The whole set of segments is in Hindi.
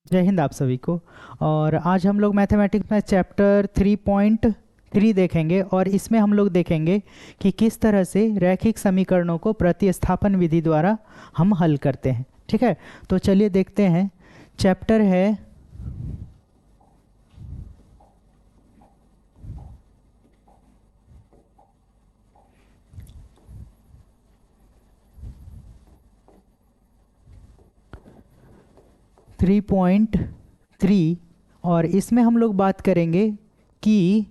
जय हिंद आप सभी को। और आज हम लोग मैथमेटिक्स में चैप्टर 3.3 देखेंगे और इसमें हम लोग देखेंगे कि किस तरह से रैखिक समीकरणों को प्रतिस्थापन विधि द्वारा हम हल करते हैं। ठीक है, तो चलिए देखते हैं। चैप्टर है 3.3 और इसमें हम लोग बात करेंगे कि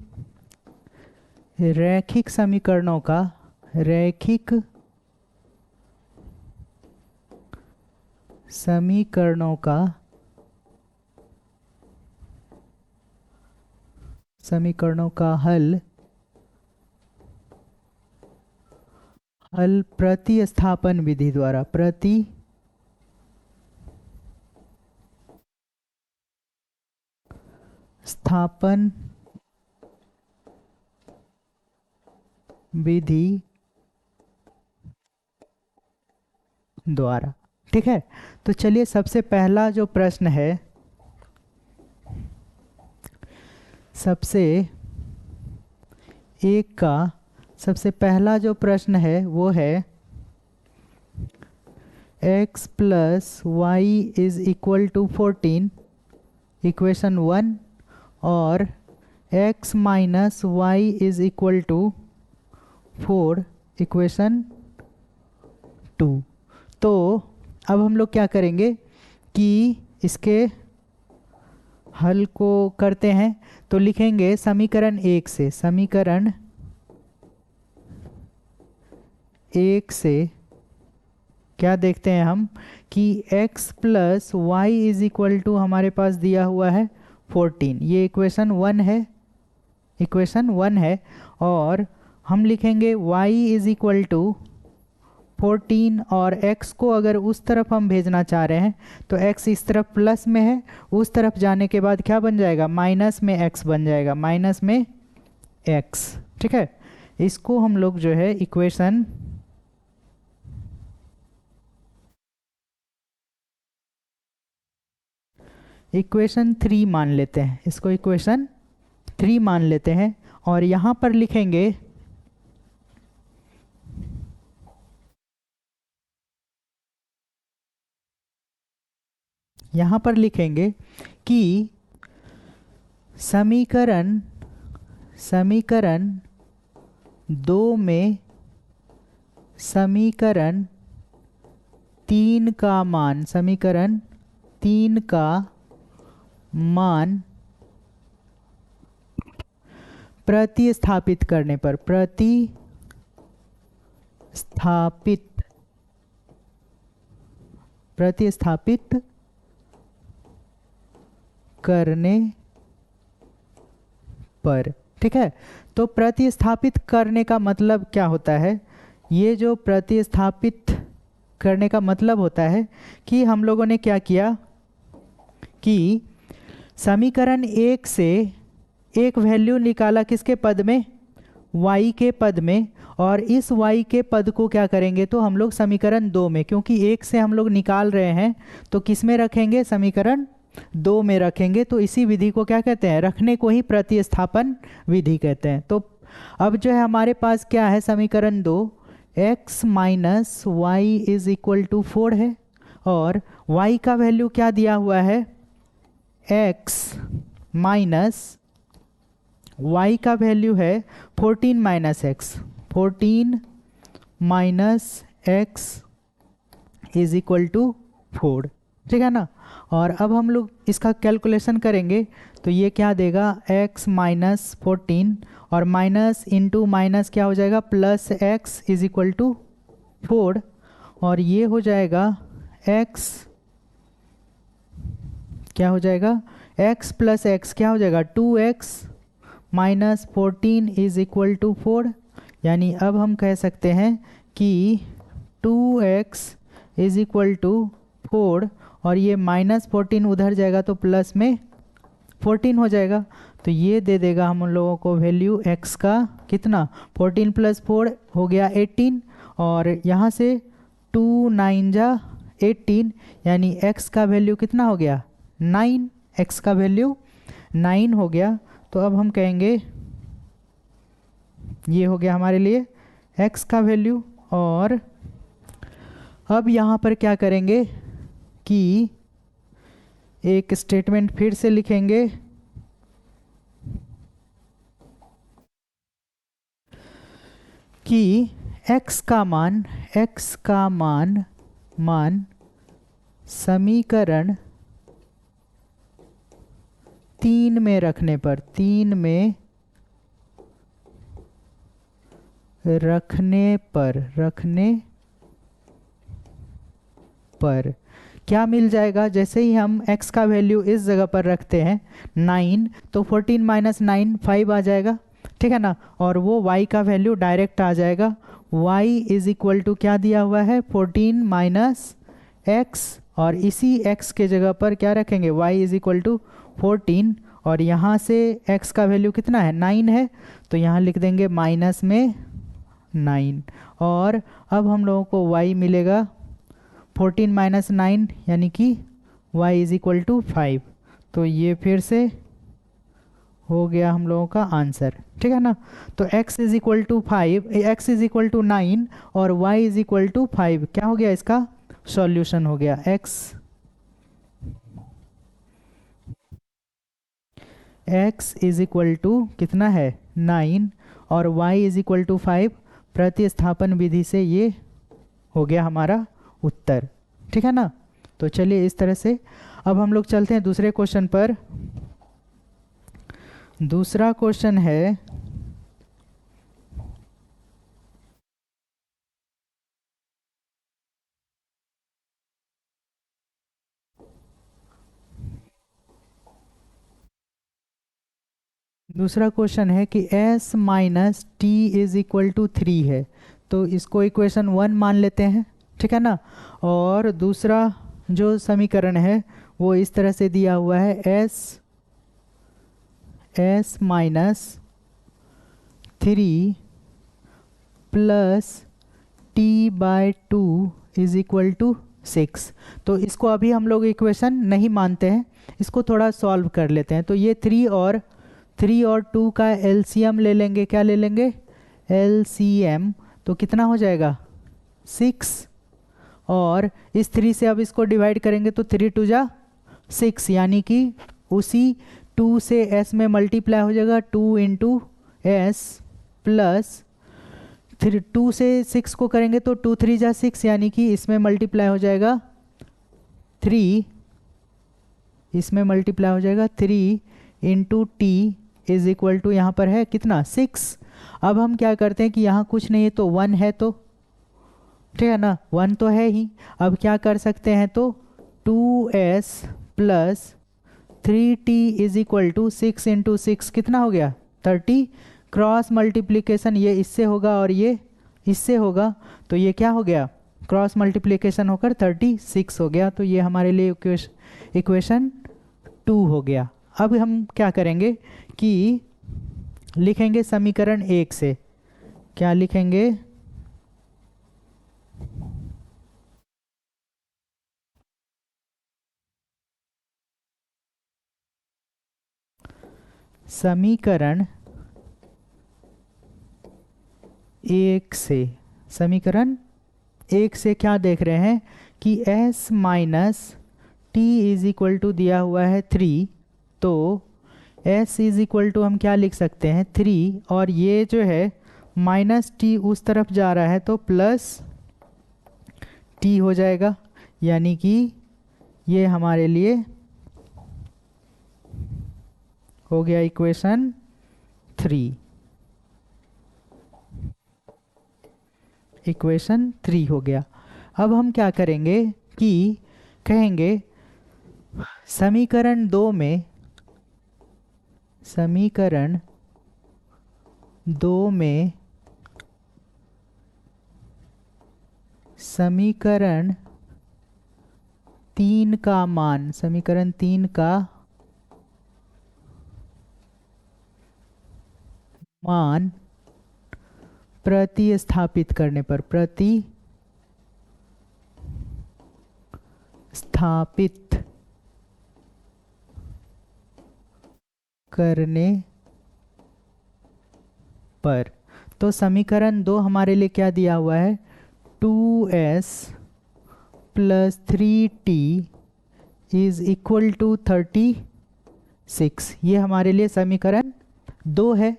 रैखिक समीकरणों का समीकरणों का हल प्रतिस्थापन विधि द्वारा प्रतिस्थापन विधि द्वारा। ठीक है, तो चलिए सबसे पहला जो प्रश्न है, सबसे पहला जो प्रश्न है वो है x plus y is equal to 14 equation 1 और x minus y is equal to 4 equation 2। तो अब हम लोग क्या करेंगे कि इसके हल को करते हैं। तो लिखेंगे समीकरण 1 से क्या देखते हैं हम कि x plus y is equal to हमारे पास दिया हुआ है 14। ये इक्वेशन 1 है और हम लिखेंगे y इज इक्वल टू 14 और x को अगर उस तरफ हम भेजना चाह रहे हैं तो x इस तरफ प्लस में है, उस तरफ जाने के बाद क्या बन जाएगा, माइनस में x बन जाएगा, माइनस में x। ठीक है, इसको हम लोग जो है इक्वेशन 3 मान लेते हैं, इसको इक्वेशन 3 मान लेते हैं। और यहाँ पर लिखेंगे कि समीकरण 2 में समीकरण 3 का मान प्रतिस्थापित करने पर प्रतिस्थापित करने पर। ठीक है, तो प्रतिस्थापित करने का मतलब क्या होता है? ये जो प्रतिस्थापित करने का मतलब होता है कि हम लोगों ने क्या किया कि समीकरण 1 से एक वैल्यू निकाला, किसके पद में, y के पद में, और इस y के पद को क्या करेंगे तो हम लोग समीकरण 2 में, क्योंकि 1 से हम लोग निकाल रहे हैं तो किस में रखेंगे, समीकरण 2 में रखेंगे। तो इसी विधि को क्या कहते हैं, रखने को ही प्रतिस्थापन विधि कहते हैं। तो अब जो है हमारे पास क्या है, समीकरण 2 x minus y is equal to 4 है और y का वैल्यू क्या दिया हुआ है, x माइनस y का वैल्यू है 14 minus x is equal to 4। ठीक है ना। और अब हम लोग इसका कैलकुलेशन करेंगे तो ये क्या देगा, x माइनस 14 और माइनस इंटू माइनस क्या हो जाएगा, plus x is equal to 4 और ये हो जाएगा x क्या हो जाएगा, x प्लस x क्या हो जाएगा, 2x minus 14 is equal to 4। यानी अब हम कह सकते हैं कि 2x इज इक्वल टू 4 और ये माइनस 14 उधर जाएगा तो प्लस में 14 हो जाएगा। तो ये दे देगा हम लोगों को वैल्यू x का कितना, 14 प्लस 4 हो गया 18 और यहाँ से 2 9 जा 18 यानी x का वैल्यू कितना हो गया 9, x का वैल्यू 9 हो गया। तो अब हम कहेंगे ये हो गया हमारे लिए x का वैल्यू। और अब यहाँ पर क्या करेंगे कि एक स्टेटमेंट फिर से लिखेंगे कि x का मान समीकरण 3 में रखने पर क्या मिल जाएगा। जैसे ही हम x का वैल्यू इस जगह पर रखते हैं 9, तो 14 माइनस 9 5 आ जाएगा, ठीक है ना। और वो y का वैल्यू डायरेक्ट आ जाएगा। y इज इक्वल टू क्या दिया हुआ है 14 माइनस x, और इसी x के जगह पर क्या रखेंगे y इज इक्वल टू 14, और यहाँ से x का वैल्यू कितना है 9 है, तो यहाँ लिख देंगे माइनस में 9। और अब हम लोगों को y मिलेगा 14 माइनस 9 यानी कि y इज इक्वल टू 5। तो ये फिर से हो गया हम लोगों का आंसर, ठीक है ना। तो x is equal to 5, x is equal to 9 और y इज इक्वल टू 5 क्या हो गया, इसका सॉल्यूशन हो गया। x इज इक्वल टू कितना है 9 और y इज इक्वल टू 5, प्रतिस्थापन विधि से ये हो गया हमारा उत्तर, ठीक है ना। तो चलिए इस तरह से अब हम लोग चलते हैं दूसरे क्वेश्चन पर। दूसरा क्वेश्चन है कि s minus t is equal to 3 है, तो इसको इक्वेशन 1 मान लेते हैं, ठीक है ना। और दूसरा जो समीकरण है वो इस तरह से दिया हुआ है s minus 3 plus t by 2 is equal to 6। तो इसको अभी हम लोग इक्वेशन नहीं मानते हैं, इसको थोड़ा सॉल्व कर लेते हैं। तो ये 3 और 2 का एलसीएम ले लेंगे। क्या ले लेंगे एलसीएम, तो कितना हो जाएगा 6, और इस 3 से अब इसको डिवाइड करेंगे तो 3 2 जा 6, यानी कि उसी 2 से s में मल्टीप्लाई हो जाएगा 2 इंटू एस प्लस 2 से 6 को करेंगे तो 2 3 जा 6, यानी कि इसमें मल्टीप्लाई हो जाएगा 3, इसमें मल्टीप्लाई हो जाएगा 3 into t is equal to यहाँ पर है कितना 6। अब हम क्या करते हैं कि यहाँ कुछ नहीं है तो 1 है, तो ठीक है ना 1 तो है ही। अब क्या कर सकते हैं, तो 2s plus 3t is equal to 6 into 6 कितना हो गया 30। क्रॉस मल्टीप्लिकेशन ये इससे होगा और ये इससे होगा, तो ये क्या हो गया क्रॉस मल्टीप्लिकेशन होकर 36 हो गया। तो ये हमारे लिए इक्वेशन 2 हो गया। अब हम क्या करेंगे कि लिखेंगे समीकरण 1 से। क्या लिखेंगे, समीकरण 1 से क्या देख रहे हैं कि s minus t is equal to दिया हुआ है 3, तो s इज इक्वल टू हम क्या लिख सकते हैं 3, और ये जो है माइनस टी उस तरफ जा रहा है तो प्लस टी हो जाएगा, यानी कि ये हमारे लिए हो गया इक्वेशन 3 हो गया। अब हम क्या करेंगे कि कहेंगे समीकरण 2 में समीकरण 3 का मान प्रतिस्थापित करने पर करने पर। तो समीकरण 2 हमारे लिए क्या दिया हुआ है, 2s plus 3t is equal to 36। ये हमारे लिए समीकरण 2 है।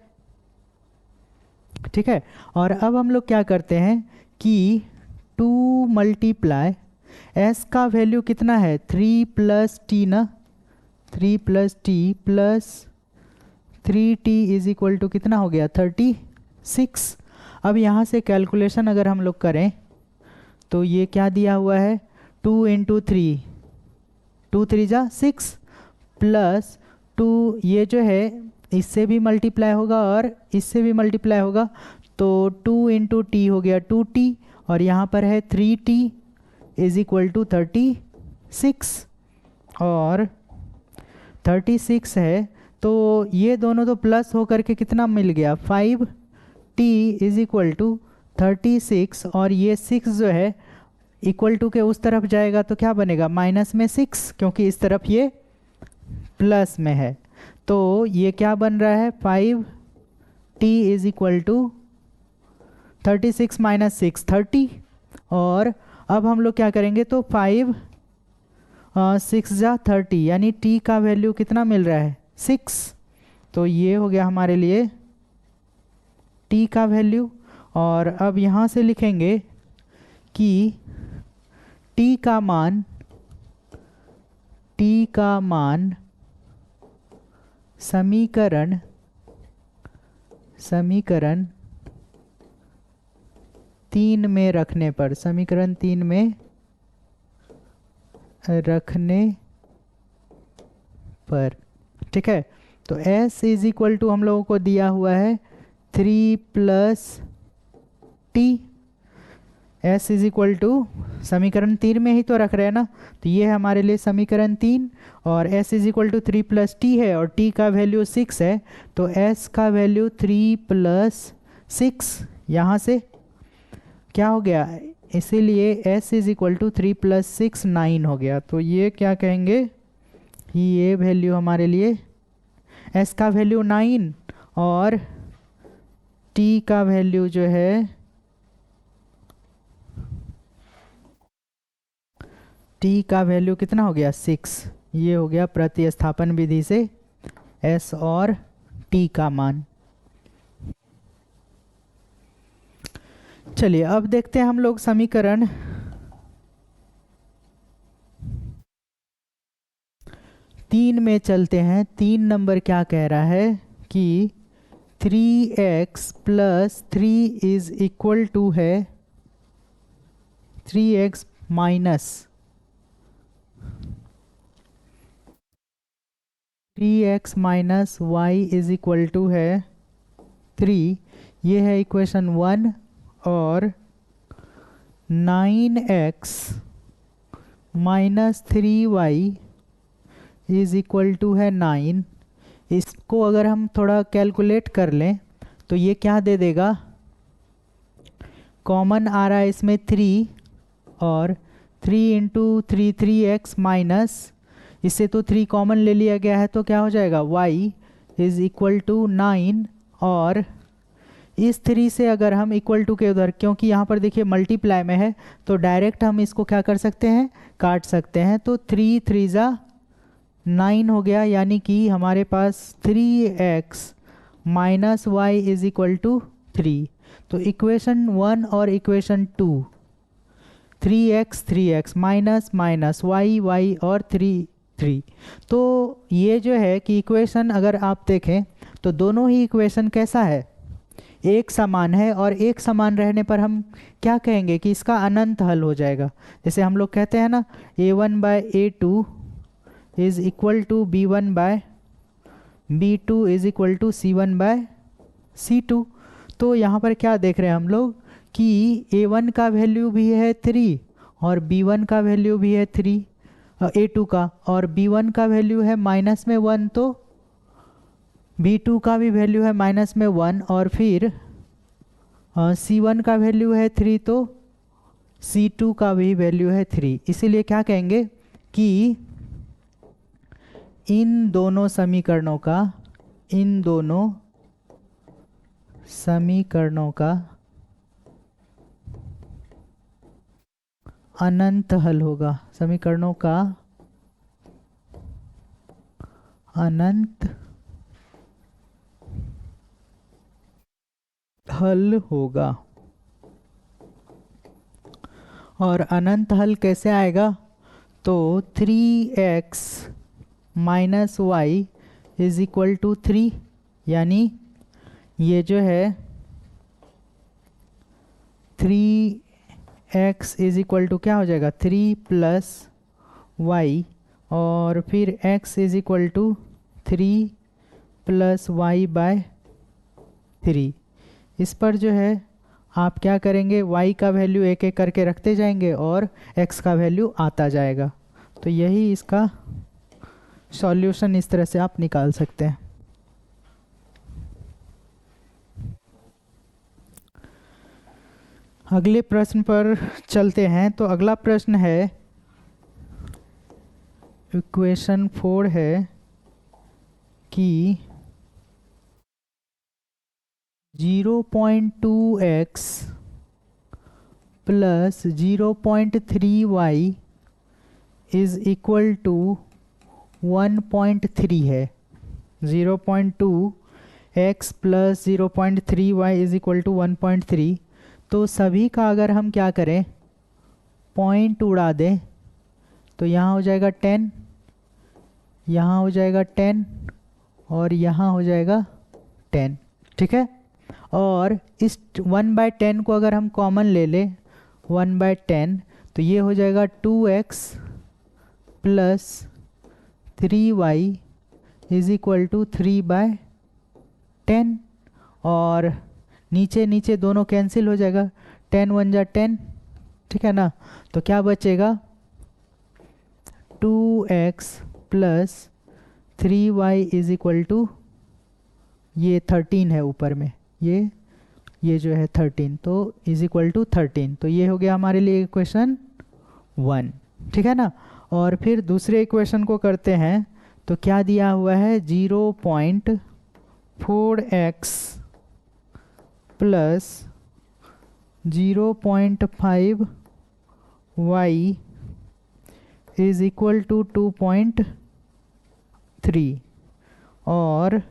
ठीक है, और अब हम लोग क्या करते हैं कि 2 मल्टीप्लाई s का वैल्यू कितना है 3 प्लस टी ना, 3 plus t plus 3t is equal to कितना हो गया 36। अब यहाँ से कैलकुलेशन अगर हम लोग करें तो ये क्या दिया हुआ है 2 इंटू 3, 2 3 जा 6 प्लस 2, ये जो है इससे भी मल्टीप्लाई होगा और इससे भी मल्टीप्लाई होगा, तो 2 इंटू टी हो गया 2t, और यहाँ पर है 3t इज इक्वल टू 36, और 36 है तो ये दोनों तो प्लस होकर के कितना मिल गया 5t इज इक्वल टू 36, और ये 6 जो है इक्वल टू के उस तरफ जाएगा तो क्या बनेगा माइनस में 6, क्योंकि इस तरफ ये प्लस में है। तो ये क्या बन रहा है 5t is equal to 36 minus 6 30, और अब हम लोग क्या करेंगे तो 5 6 जा 30, यानी t का वैल्यू कितना मिल रहा है 6। तो ये हो गया हमारे लिए t का वैल्यू, और अब यहाँ से लिखेंगे कि t का मान समीकरण 3 में रखने पर, समीकरण 3 में रखने पर। ठीक है, तो s इज इक्वल टू हम लोगों को दिया हुआ है 3 plus t, s is equal to समीकरण 3 में ही तो रख रहे हैं ना, तो ये है हमारे लिए समीकरण 3, और s is equal to 3 plus t है और t का वैल्यू 6 है, तो s का वैल्यू 3 प्लस 6 यहाँ से क्या हो गया, इसीलिए s is equal to 3 plus 6 9 हो गया। तो ये क्या कहेंगे कि ये वैल्यू हमारे लिए s का वैल्यू 9 और t का वैल्यू जो है t का वैल्यू कितना हो गया 6। ये हो गया प्रतिस्थापन विधि से s और t का मान। चलिए अब देखते हैं हम लोग समीकरण 3 में चलते हैं। 3 नंबर क्या कह रहा है कि 3x plus 3 is equal to है 3x minus 3x minus y is equal to है 3। ये है इक्वेशन 1, और 9x minus 3y is equal to है 9। इसको अगर हम थोड़ा कैलकुलेट कर लें तो ये क्या दे देगा, कॉमन आ रहा है इसमें 3, और 3 इंटू 3 3x माइनस, इससे तो 3 कॉमन ले लिया गया है तो क्या हो जाएगा y इज इक्वल टू 9, और इस 3 से अगर हम इक्वल टू के उधर, क्योंकि यहाँ पर देखिए मल्टीप्लाई में है तो डायरेक्ट हम इसको क्या कर सकते हैं काट सकते हैं, तो 3 3 जा 9 हो गया, यानी कि हमारे पास 3x minus y is equal to 3। तो इक्वेशन 1 और equation 2 3x minus minus y और 3। तो ये जो है कि इक्वेशन अगर आप देखें तो दोनों ही इक्वेशन कैसा है एक समान है, और एक समान रहने पर हम क्या कहेंगे कि इसका अनंत हल हो जाएगा। जैसे हम लोग कहते हैं ना a1 by a2 is equal to b1 by b2 is equal to c1 by c2। तो यहाँ पर क्या देख रहे हैं हम लोग कि a1 का वैल्यू भी है 3 और b1 का वैल्यू भी है 3 a2 का, और b1 का वैल्यू है माइनस में 1 तो b2 का भी वैल्यू है माइनस में 1, और फिर c1 का वैल्यू है 3 तो c2 का भी वैल्यू है 3। इसीलिए क्या कहेंगे कि इन दोनों समीकरणों का इन दोनों समीकरणों का अनंत हल होगा। समीकरणों का अनंत हल होगा। और अनंत हल कैसे आएगा? तो 3x minus y is equal to 3, यानी ये जो है 3x इज इक्वल टू क्या हो जाएगा, 3 प्लस वाई, और फिर x is equal to 3 plus y by 3। इस पर जो है आप क्या करेंगे, y का वैल्यू एक एक करके रखते जाएंगे और x का वैल्यू आता जाएगा। तो यही इसका सॉल्यूशन इस तरह से आप निकाल सकते हैं। अगले प्रश्न पर चलते हैं। तो अगला प्रश्न है, इक्वेशन 4 है कि 0.2x plus 0.3y is equal to 1.3 है। 0.2x plus 0.3y is equal to 1.3। तो सभी का अगर हम क्या करें, पॉइंट उड़ा दें, तो यहाँ हो जाएगा 10, यहाँ हो जाएगा 10 और यहाँ हो जाएगा 10। ठीक है। और इस 1/10 को अगर हम कॉमन ले लें, 1/10, तो ये हो जाएगा 2x plus 3y is equal to 3/10। और नीचे नीचे दोनों कैंसिल हो जाएगा, 10 1 जा 10। ठीक है ना। तो क्या बचेगा, 2x plus 3y is equal to, ये 13 है ऊपर में, ये जो है 13, तो इज इक्वल टू 13। तो ये हो गया हमारे लिए इक्वेशन 1। ठीक है ना। और फिर दूसरे इक्वेशन को करते हैं। तो क्या दिया हुआ है, 0.4x plus 0.5y is equal to 2.3। और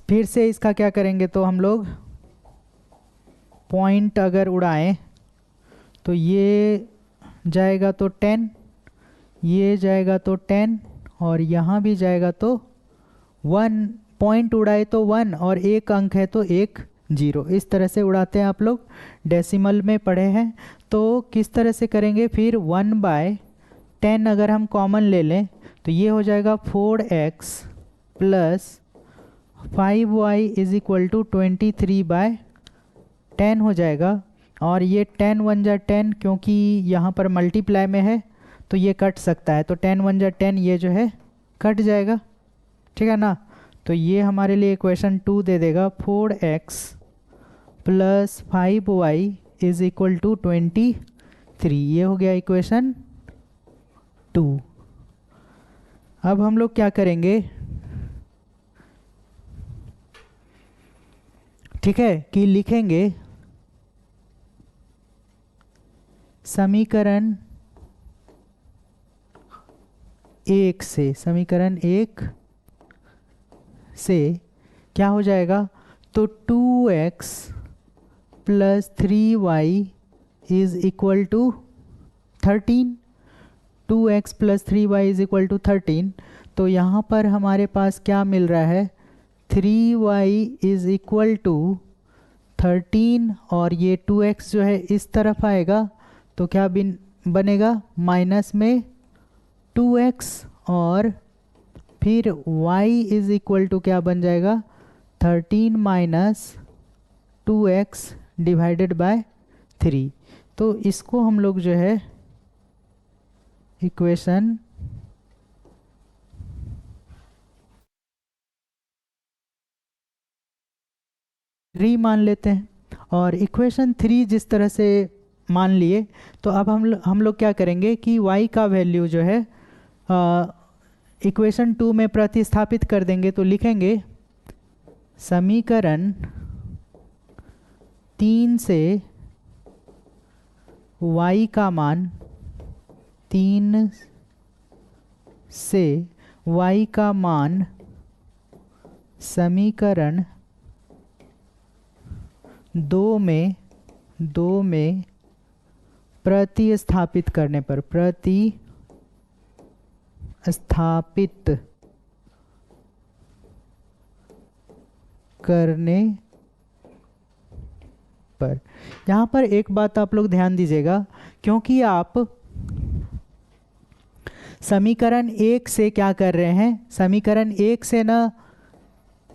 फिर से इसका क्या करेंगे, तो हम लोग पॉइंट अगर उड़ाएं तो ये जाएगा तो 10, ये जाएगा तो 10, और यहाँ भी जाएगा तो 1। पॉइंट उड़ाए तो 1 और एक अंक है तो एक 0। इस तरह से उड़ाते हैं। आप लोग डेसिमल में पढ़े हैं। तो किस तरह से करेंगे, फिर 1/10 अगर हम कॉमन ले लें तो ये हो जाएगा 4x plus 5y is equal to 23/10 हो जाएगा। और ये 10 1 जा 10, क्योंकि यहाँ पर मल्टीप्लाई में है तो ये कट सकता है, तो 10 1 जा 10 ये जो है कट जाएगा। ठीक है ना। तो ये हमारे लिए इक्वेशन 2 दे देगा, 4x plus 5y is equal to 23। ये हो गया इक्वेशन 2। अब हम लोग क्या करेंगे, ठीक है, कि लिखेंगे समीकरण 1 से, समीकरण 1 से क्या हो जाएगा, तो 2x plus 3y is equal to 13। 2x plus 3y is equal to 13। तो यहाँ पर हमारे पास क्या मिल रहा है, 3y इज इक्वल टू 13, और ये 2x जो है इस तरफ आएगा तो क्या बनेगा, माइनस में 2x, और फिर y इज इक्वल टू क्या बन जाएगा, 13 माइनस 2x डिवाइडेड बाय 3। तो इसको हम लोग जो है इक्वेशन मान लेते हैं। और इक्वेशन 3 जिस तरह से मान लिए। तो अब हम लोग क्या करेंगे कि y का वैल्यू जो है इक्वेशन 2 में प्रतिस्थापित कर देंगे। तो लिखेंगे समीकरण 3 से y का मान 3 से y का मान समीकरण 2 में प्रतिस्थापित करने पर यहाँ पर एक बात आप लोग ध्यान दीजिएगा, क्योंकि आप समीकरण 1 से क्या कर रहे हैं, समीकरण 1 से ना,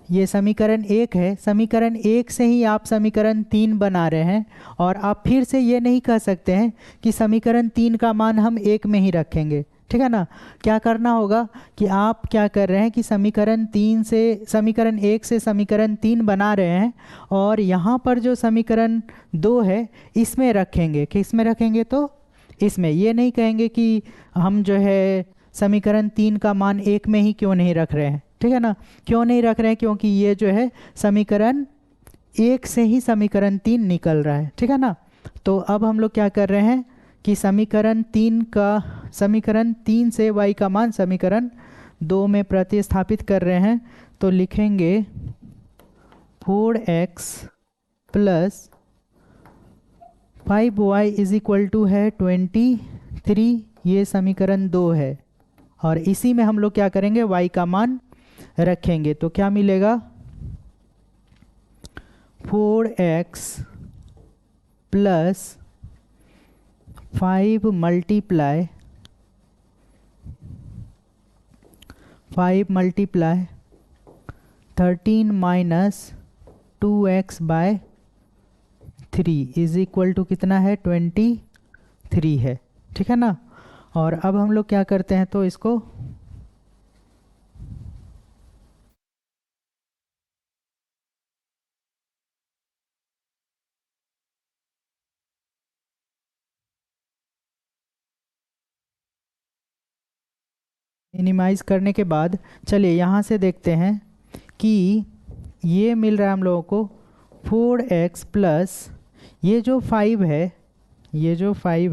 ये समीकरण 1 है, समीकरण 1 से ही आप समीकरण 3 बना रहे हैं। और आप फिर से ये नहीं कह सकते हैं कि समीकरण 3 का मान हम 1 में ही रखेंगे, ठीक है ना। क्या करना होगा कि आप क्या कर रहे हैं कि समीकरण 1 से समीकरण 3 बना रहे हैं, और यहाँ पर जो समीकरण 2 है इसमें रखेंगे। किस में रखेंगे? तो इसमें। ये नहीं कहेंगे कि हम जो है समीकरण 3 का मान 1 में ही क्यों नहीं रख रहे हैं, ठीक है ना। क्यों नहीं रख रहे हैं? क्योंकि ये जो है समीकरण 1 से ही समीकरण 3 निकल रहा है, ठीक है ना। तो अब हम लोग क्या कर रहे हैं कि समीकरण 3 से y का मान समीकरण 2 में प्रतिस्थापित कर रहे हैं। तो लिखेंगे 4x plus 5y is equal to है 23। ये समीकरण 2 है, और इसी में हम लोग क्या करेंगे, y का मान रखेंगे। तो क्या मिलेगा? 4x plus 5 multiply 13 minus 2x by 3 is equal to कितना है? 23 है, ठीक है ना। और अब हम लोग क्या करते हैं, तो इसको मिनिमाइज करने के बाद चलिए यहाँ से देखते हैं कि ये मिल रहा है हम लोगों को 4x प्लस ये जो 5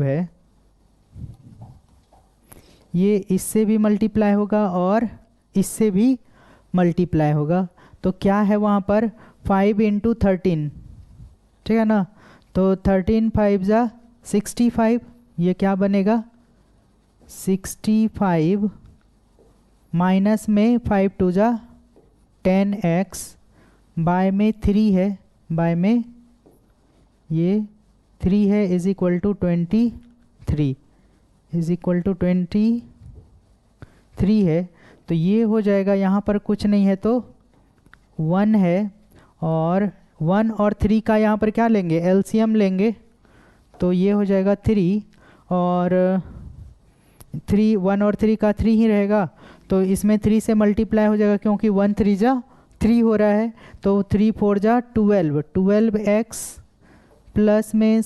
है ये इससे भी मल्टीप्लाई होगा और इससे भी मल्टीप्लाई होगा। तो क्या है वहाँ पर? 5 × 13, ठीक है ना। तो 13 5 जा 65, ये क्या बनेगा? 65 माइनस में 5 2 जा 10x बाय में 3 है, बाय में ये 3 है इज इक्वल टू 23 है। तो ये हो जाएगा, यहाँ पर कुछ नहीं है तो 1 है, और 1 और 3 का यहाँ पर क्या लेंगे? एलसीएम लेंगे। तो ये हो जाएगा 3, और 1 और 3 का 3 ही रहेगा। तो इसमें 3 से मल्टीप्लाई हो जाएगा, क्योंकि 1 3 जा 3 हो रहा है। तो 3 4 जा 12x प्लस में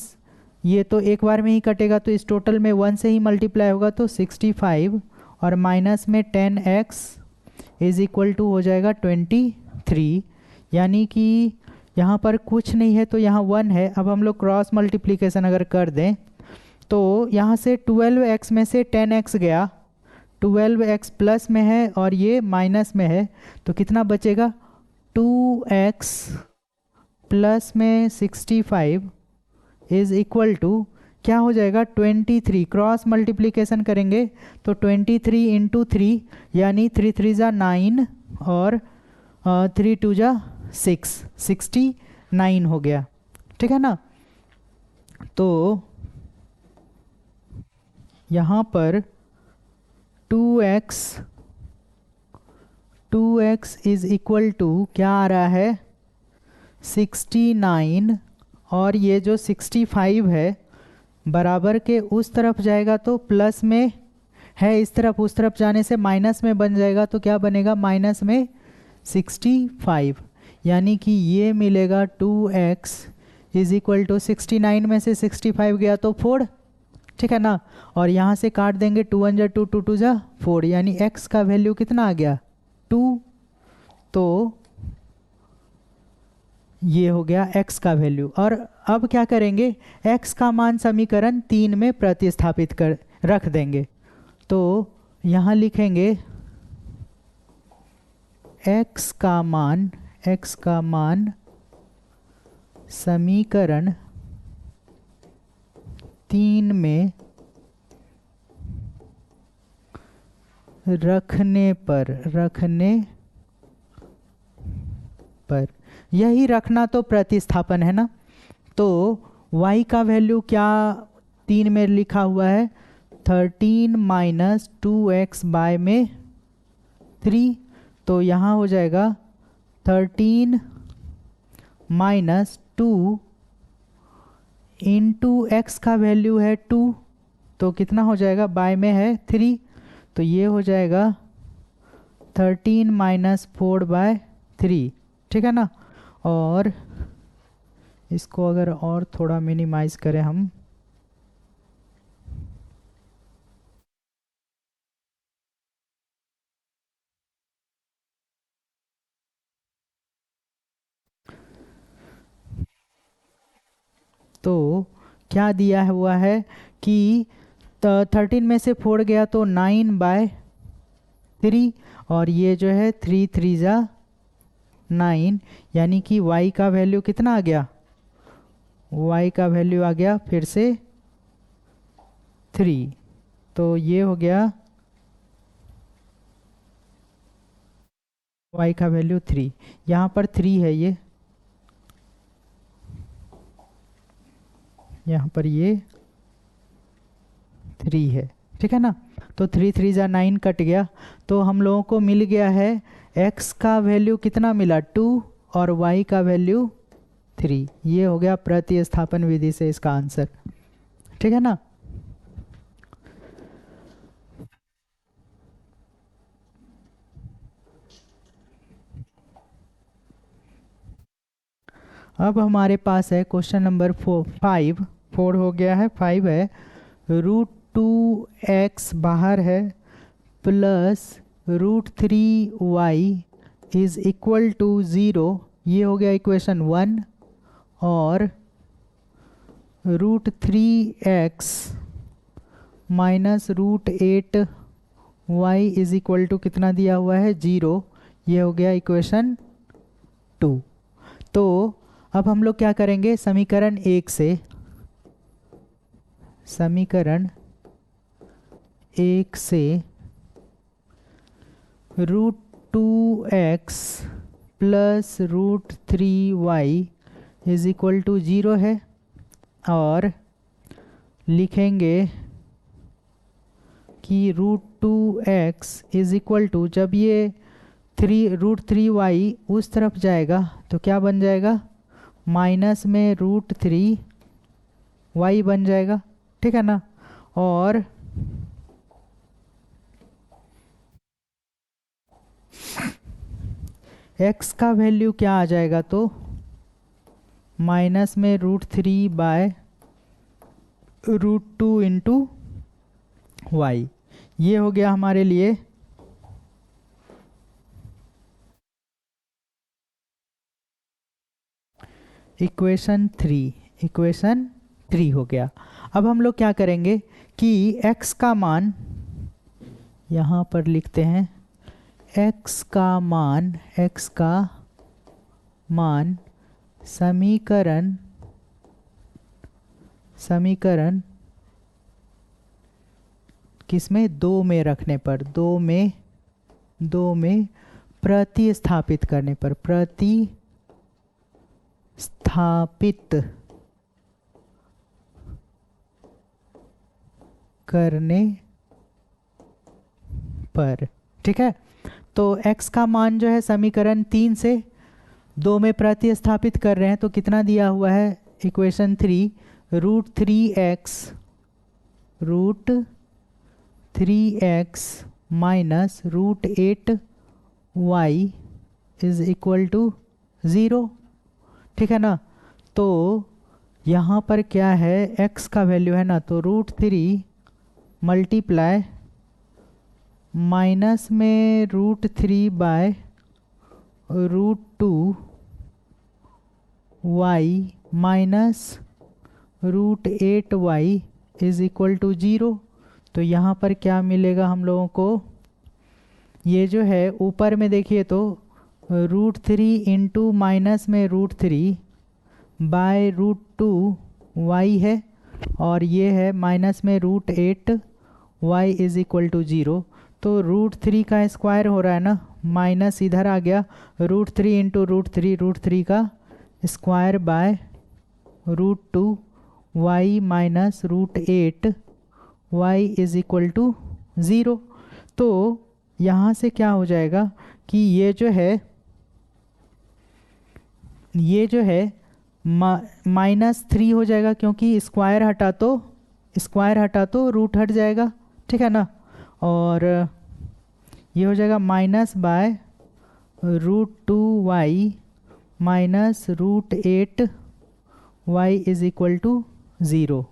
ये तो एक बार में ही कटेगा, तो इस टोटल में 1 से ही मल्टीप्लाई होगा, तो 65 और माइनस में 10x इज इक्वल टू हो जाएगा 23। यानी कि यहाँ पर कुछ नहीं है तो यहाँ 1 है। अब हम लोग क्रॉस मल्टीप्लिकेशन अगर कर दें तो यहाँ से 12x में से 10x गया, 12x प्लस में है और ये माइनस में है, तो कितना बचेगा? 2x प्लस में 65 इज इक्वल टू क्या हो जाएगा? 23। क्रॉस मल्टीप्लिकेशन करेंगे तो 23 × 3 यानी 3 3 जा 9 और 3 2 जा 6, 69 हो गया, ठीक है ना। तो यहाँ पर 2x इज इक्वल टू क्या आ रहा है? 69, और ये जो 65 है बराबर के उस तरफ जाएगा तो प्लस में है, इस तरफ उस तरफ जाने से माइनस में बन जाएगा। तो क्या बनेगा? माइनस में 65, यानी कि ये मिलेगा 2x इज इक्वल टू 69 में से 65 गया तो 4, ठीक है ना। और यहाँ से काट देंगे 2 1 जा 2 2 2 जा 4, यानी x का वैल्यू कितना आ गया 2। तो ये हो गया x का वैल्यू। और अब क्या करेंगे, x का मान समीकरण 3 में प्रतिस्थापित कर रख देंगे। तो यहाँ लिखेंगे x का मान समीकरण 3 में रखने पर यही रखना तो प्रतिस्थापन है ना। तो y का वैल्यू क्या 3 में लिखा हुआ है 13 माइनस 2x बाय में 3। तो यहाँ हो जाएगा 13 माइनस 2 इंटू एक्स का वैल्यू है 2, तो कितना हो जाएगा बाय में है 3, तो ये हो जाएगा 13 माइनस 4 बाय 3, ठीक है ना। और इसको अगर और थोड़ा मिनिमाइज करें हम, तो क्या दिया हुआ है कि 13 में से 4 गया तो 9 बाय 3, और ये जो है 3 3 जा 9, यानी कि y का वैल्यू कितना आ गया, y का वैल्यू आ गया फिर से 3। तो ये हो गया y का वैल्यू 3, यहाँ पर 3 है, ये यहाँ पर ये 3 है, ठीक है ना। तो 3 3 जा 9 कट गया, तो हम लोगों को मिल गया है x का वैल्यू कितना मिला 2 और y का वैल्यू 3। ये हो गया प्रतिस्थापन विधि से इसका आंसर, ठीक है ना। अब हमारे पास है क्वेश्चन नंबर 4 हो गया है, 5 है। √2x बाहर है plus √3y is equal to 0, ये हो गया इक्वेशन 1। और √3x minus √8y is equal to कितना दिया हुआ है 0, ये हो गया इक्वेशन 2। तो अब हम लोग क्या करेंगे, समीकरण 1 से √2x plus √3y is equal to 0 है, और लिखेंगे कि √2x इज इक्वल टू, जब ये √3y उस तरफ जाएगा तो क्या बन जाएगा, माइनस में √3y बन जाएगा, ठीक है ना। और x का वैल्यू क्या आ जाएगा, तो माइनस में √3 बाय √2 इंटू y, ये हो गया हमारे लिए इक्वेशन 3 हो गया। अब हम लोग क्या करेंगे कि x का मान यहाँ पर लिखते हैं, x का मान समीकरण किसमें 2 में रखने पर, 2 में प्रतिस्थापित करने पर, प्रतिस्थापित करने पर, ठीक है। तो x का मान जो है समीकरण 3 से 2 में प्रतिस्थापित कर रहे हैं, तो कितना दिया हुआ है equation 3, √3x minus √8y is equal to 0, ठीक है ना। तो यहाँ पर क्या है, x का वैल्यू है ना, तो √3 मल्टीप्लाई माइनस में √3 by √2 y minus √8y is equal to 0। तो यहाँ पर क्या मिलेगा हम लोगों को, ये जो है ऊपर में देखिए तो √3 इंटू माइनस में √3 बाय √2 y है, और ये है माइनस में √8 y इज इक्वल टू 0। तो √3 का स्क्वायर हो रहा है ना, माइनस इधर आ गया, √3 इंटू √3 का square by √2 y minus √8 y is equal to 0। तो यहाँ से क्या हो जाएगा कि ये जो है -3 हो जाएगा, क्योंकि स्क्वायर हटा तो रूट हट जाएगा, ठीक है ना। और ये हो जाएगा minus by √2y minus √8 y is equal to 0।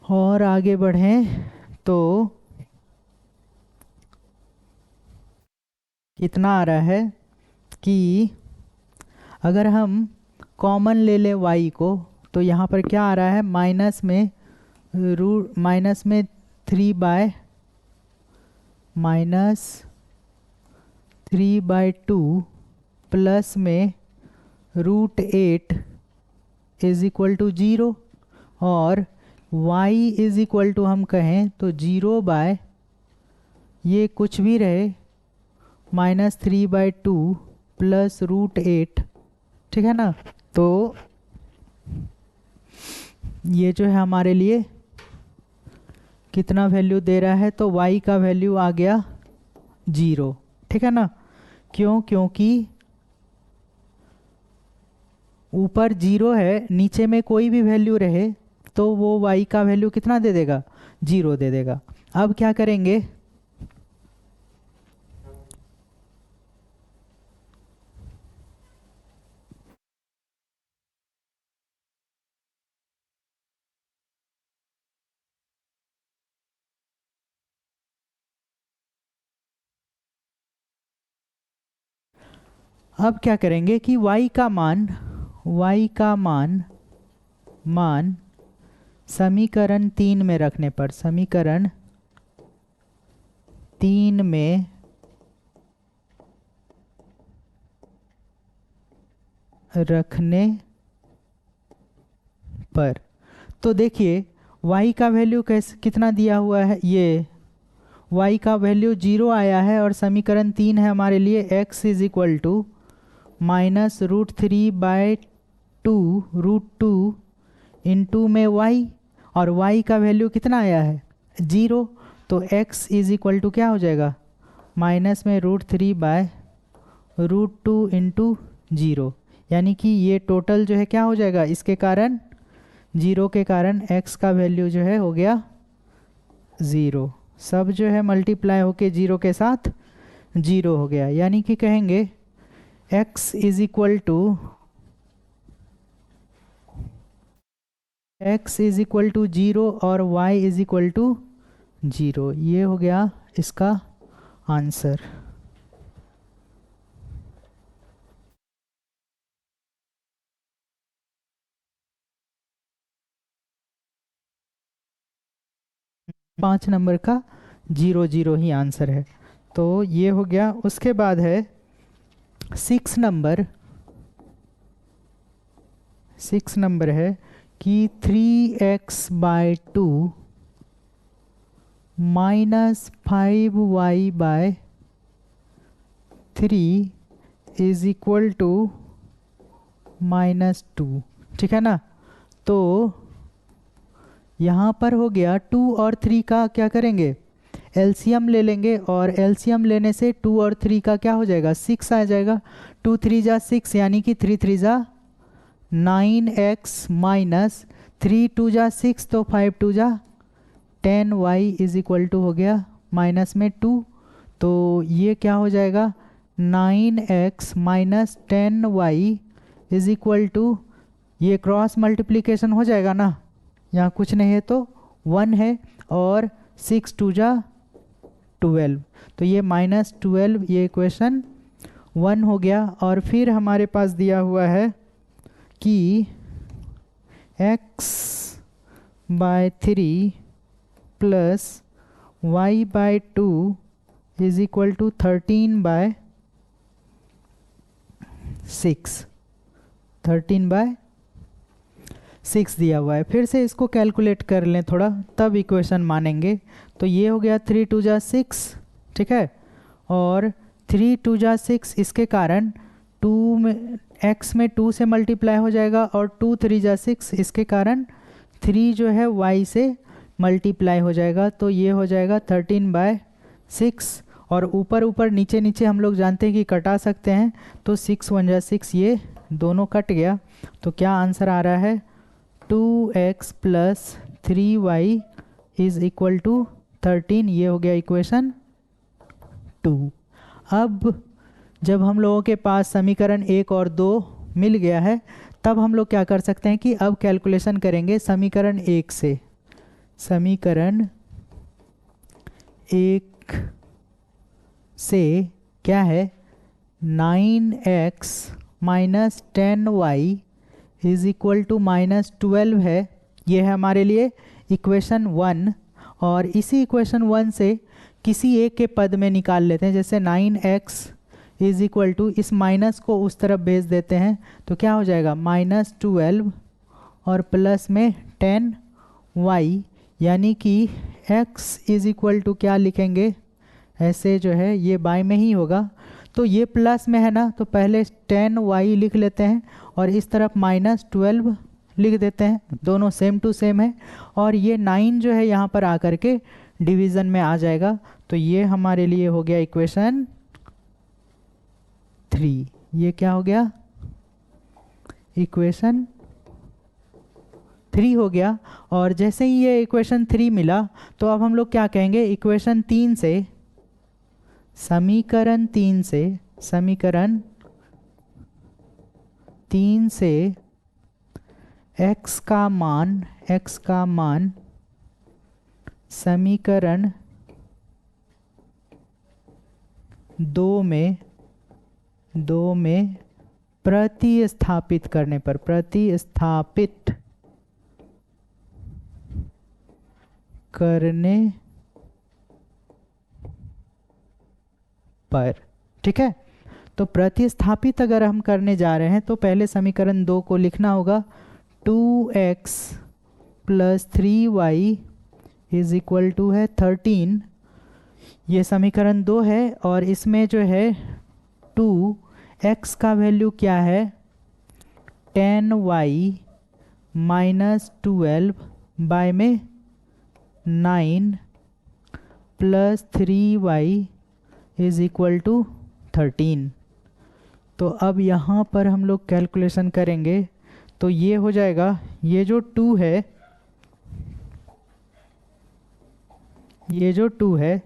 और आगे बढ़ें तो कितना आ रहा है कि अगर हम कॉमन ले लें y को, तो यहाँ पर क्या आ रहा है, माइनस में 3/2 प्लस में √8 इज इक्वल टू 0, और y इज इक्वल टू हम कहें तो 0 बाय ये कुछ भी रहे -3/2 प्लस √8, ठीक है ना। तो ये जो है हमारे लिए कितना वैल्यू दे रहा है, तो y का वैल्यू आ गया 0, ठीक है ना। क्यों, क्योंकि ऊपर 0 है, नीचे में कोई भी वैल्यू रहे तो वो y का वैल्यू कितना दे देगा, 0 दे देगा। अब क्या करेंगे, अब क्या करेंगे कि y का मान समीकरण 3 में रखने पर, समीकरण 3 में रखने पर, तो देखिए y का वैल्यू कितना दिया हुआ है, ये y का वैल्यू 0 आया है, और समीकरण 3 है हमारे लिए x is equal to minus √3/2 √2 into में y, और y का वैल्यू कितना आया है, 0। तो x इज इक्वल टू क्या हो जाएगा, माइनस में √3/√2 इंटू 0, यानी कि ये टोटल जो है क्या हो जाएगा, इसके कारण 0 के कारण x का वैल्यू जो है हो गया 0। सब जो है मल्टीप्लाई होके 0 के साथ 0 हो गया, यानी कि कहेंगे x इज इक्वल टू 0 और y इज इक्वल टू 0। ये हो गया इसका आंसर। पाँच नंबर का 0 0 ही आंसर है। तो ये हो गया। उसके बाद है 6 नंबर है कि 3x/2 minus 5y/3 is equal to -2, ठीक है ना। तो यहाँ पर हो गया 2 और 3 का क्या करेंगे, एलसीएम ले लेंगे, और एलसीएम लेने से 2 और 3 का क्या हो जाएगा, 6 आ जाएगा। 2 3 जा 6, यानी कि 3 3 जा 9x माइनस 3 2 जा 6, तो 5 2 जा 10y इज इक्वल टू हो गया माइनस में 2। तो ये क्या हो जाएगा, 9x minus 10y is equal to, ये क्रॉस मल्टीप्लिकेशन हो जाएगा ना, यहाँ कुछ नहीं है तो 1 है और 6 2 जा 12, तो ये -12, ये इक्वेशन 1 हो गया। और फिर हमारे पास दिया हुआ है कि x/3 plus y/2 is equal to 13/6, 13/6 दिया हुआ है। फिर से इसको कैलकुलेट कर लें थोड़ा, तब इक्वेशन मानेंगे। तो ये हो गया 3 2 जा 6, ठीक है, और 3 2 जा 6, इसके कारण 2 में x में 2 से मल्टीप्लाई हो जाएगा और 2 3 जा 6, इसके कारण 3 जो है y से मल्टीप्लाई हो जाएगा। तो ये हो जाएगा 13/6, और ऊपर ऊपर नीचे नीचे हम लोग जानते हैं कि कटा सकते हैं, तो 6 1 जा 6, ये दोनों कट गया। तो क्या आंसर आ रहा है, 2x plus 3y is equal to 13। ये हो गया इक्वेशन 2। अब जब हम लोगों के पास समीकरण 1 और 2 मिल गया है, तब हम लोग क्या कर सकते हैं कि अब कैलकुलेशन करेंगे समीकरण 1 से। समीकरण 1 से क्या है, 9x minus 10y is equal to -12 है। ये है हमारे लिए इक्वेशन 1। और इसी इक्वेशन 1 से किसी एक के पद में निकाल लेते हैं, जैसे 9x इज इक्वल टू, इस माइनस को उस तरफ भेज देते हैं, तो क्या हो जाएगा -12 और प्लस में 10y, यानी कि x इज इक्वल टू क्या लिखेंगे, ऐसे जो है ये बाय में ही होगा, तो ये प्लस में है ना, तो पहले 10y लिख लेते हैं और इस तरफ -12 लिख देते हैं, दोनों सेम टू सेम है। और ये 9 जो है यहाँ पर आकर के डिवीज़न में आ जाएगा। तो ये हमारे लिए हो गया इक्वेशन 3। ये क्या हो गया, इक्वेशन 3 हो गया। और जैसे ही ये इक्वेशन 3 मिला, तो अब हम लोग क्या कहेंगे, इक्वेशन 3 से, समीकरण 3 से x का मान समीकरण 2 में प्रतिस्थापित करने पर, ठीक है। तो प्रतिस्थापित अगर हम करने जा रहे हैं, तो पहले समीकरण 2 को लिखना होगा, 2x plus 3y is equal to है 13। ये समीकरण 2 है, और इसमें जो है 2x का वैल्यू क्या है, 10y माइनस 12 बाय में 9 plus 3y is equal to 13। तो अब यहाँ पर हम लोग कैलकुलेशन करेंगे, तो ये हो जाएगा, ये जो 2 है,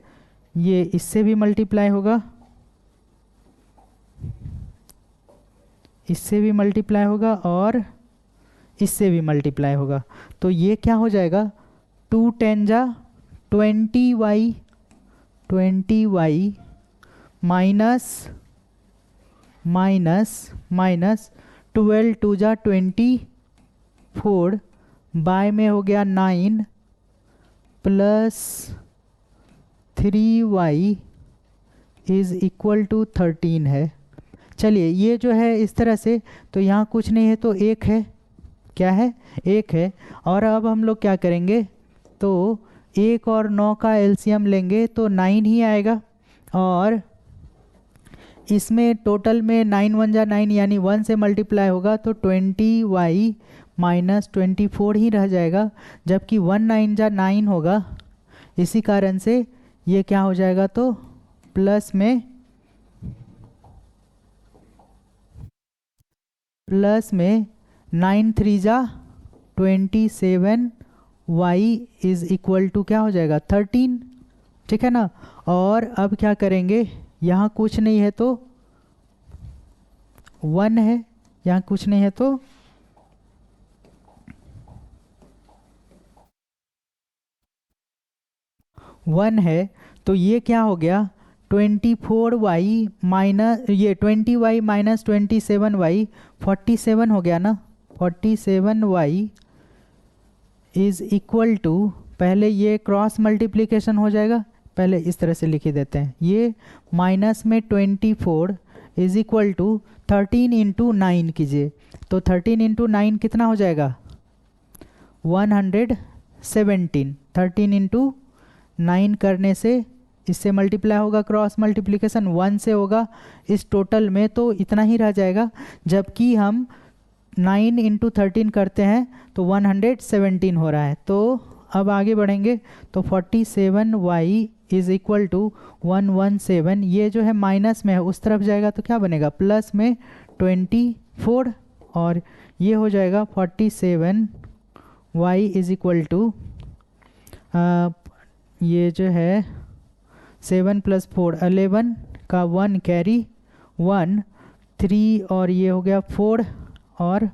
ये इससे भी मल्टीप्लाई होगा, इससे भी मल्टीप्लाई होगा और इससे भी मल्टीप्लाई होगा। तो ये क्या हो जाएगा, 2 10 जा 20y माइनस 12 2 जा 24 बाय में हो गया 9 plus 3y is equal to 13 है। चलिए ये जो है इस तरह से, तो यहाँ कुछ नहीं है तो 1 है, क्या है, 1 है। और अब हम लोग क्या करेंगे, तो 1 और 9 का एलसीएम लेंगे तो 9 ही आएगा, और इसमें टोटल में 9 1 जा 9, यानी 1 से मल्टीप्लाई होगा, तो 20y माइनस 24 ही रह जाएगा, जबकि 1 9 जा 9 होगा। इसी कारण से ये क्या हो जाएगा, तो प्लस में 9 3 जा 27 y इज इक्वल टू क्या हो जाएगा, 13, ठीक है ना। और अब क्या करेंगे, यहाँ कुछ नहीं है तो 1 है, यहाँ कुछ नहीं है तो 1 है, तो ये क्या हो गया 24y माइनस ये 20y माइनस 27y 47 हो गया ना। 47y इज इक्वल टू, पहले ये क्रॉस मल्टीप्लिकेशन हो जाएगा, पहले इस तरह से लिख ही देते हैं, ये माइनस में 24 इज इक्वल टू 13 इंटू 9 कीजिए, तो 13 इंटू 9 कितना हो जाएगा 117। 13 इंटू 9 करने से इससे मल्टीप्लाई होगा, क्रॉस मल्टीप्लिकेशन 1 से होगा इस टोटल में, तो इतना ही रह जाएगा। जबकि हम 9 इंटू 13 करते हैं तो 117 हो रहा है। तो अब आगे बढ़ेंगे, तो 47y इज इक्वल टू 117, ये जो है माइनस में है उस तरफ जाएगा तो क्या बनेगा प्लस में 24, और ये हो जाएगा 47y इज इक्वल टू ये जो है 7 + 4 11 का 1 कैरी 1 3, और ये हो गया 4 और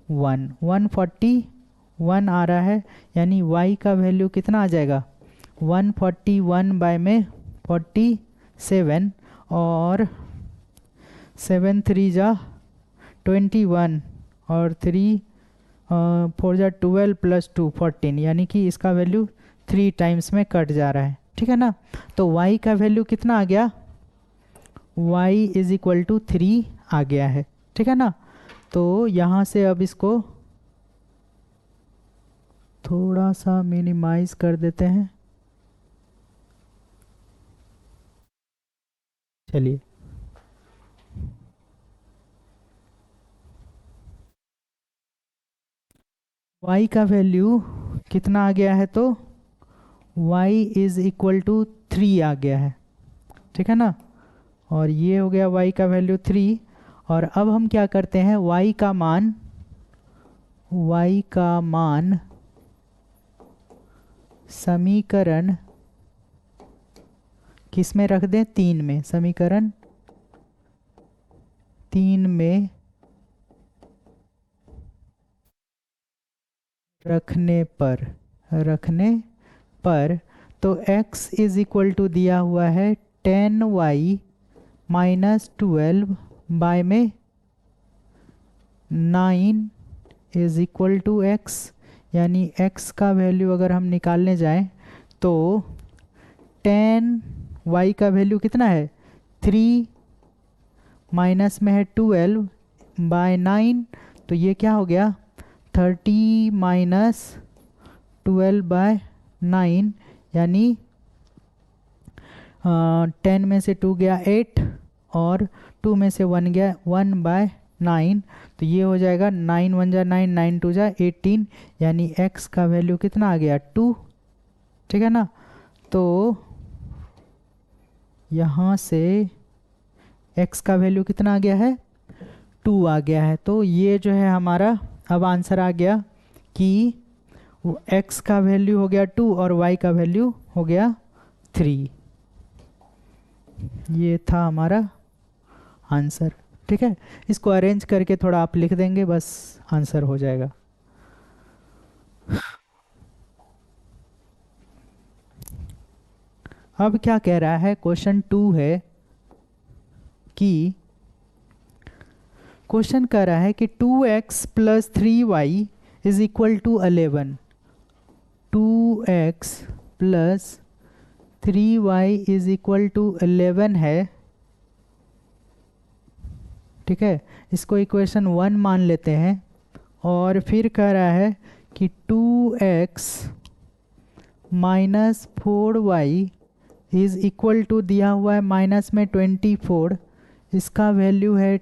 1 141 आ रहा है, यानी y का वैल्यू कितना आ जाएगा 141 बाय में 47, और 7 3 जा 21 और 3 4 जा 12 + 2 14, यानी कि इसका वैल्यू 3 टाइम्स में कट जा रहा है। ठीक है ना, तो y का वैल्यू कितना आ गया y इज इक्वल टू 3 आ गया है। ठीक है ना, तो यहाँ से अब इसको थोड़ा सा मिनिमाइज कर देते हैं। चलिए, y का वैल्यू कितना आ गया है, तो y इज इक्वल टू 3 आ गया है। ठीक है ना, और ये हो गया y का वैल्यू 3, और अब हम क्या करते हैं y का मान समीकरण किस में रख दें 3 में, समीकरण 3 में रखने पर तो x इज इक्वल टू दिया हुआ है 10y माइनस 12 बाय में 9 इज इक्वल टू x, यानी x का वैल्यू अगर हम निकालने जाएं तो 10y का वैल्यू कितना है 3, माइनस में है 12 बाय 9, तो ये क्या हो गया 30 माइनस 12 बाय 9, यानी 10 में से 2 गया 8 और 2 में से 1 गया 1 बाय 9, तो ये हो जाएगा 9 1 जा 9 9 2 जा 18, यानी x का वैल्यू कितना आ गया 2। ठीक है ना, तो यहाँ से x का वैल्यू कितना आ गया है 2 आ गया है। तो ये जो है हमारा अब आंसर आ गया कि x का वैल्यू हो गया 2 और y का वैल्यू हो गया 3। ये था हमारा आंसर। ठीक है, इसको अरेंज करके थोड़ा आप लिख देंगे, बस आंसर हो जाएगा। अब क्या कह रहा है, क्वेश्चन 2 है कि क्वेश्चन कह रहा है कि 2x + 3y is equal to 11। 2x + 3y is equal to 11 है। ठीक है, इसको इक्वेशन 1 मान लेते हैं, और फिर कह रहा है कि 2x minus 4y is equal to दिया हुआ है माइनस में 24, इसका वैल्यू है,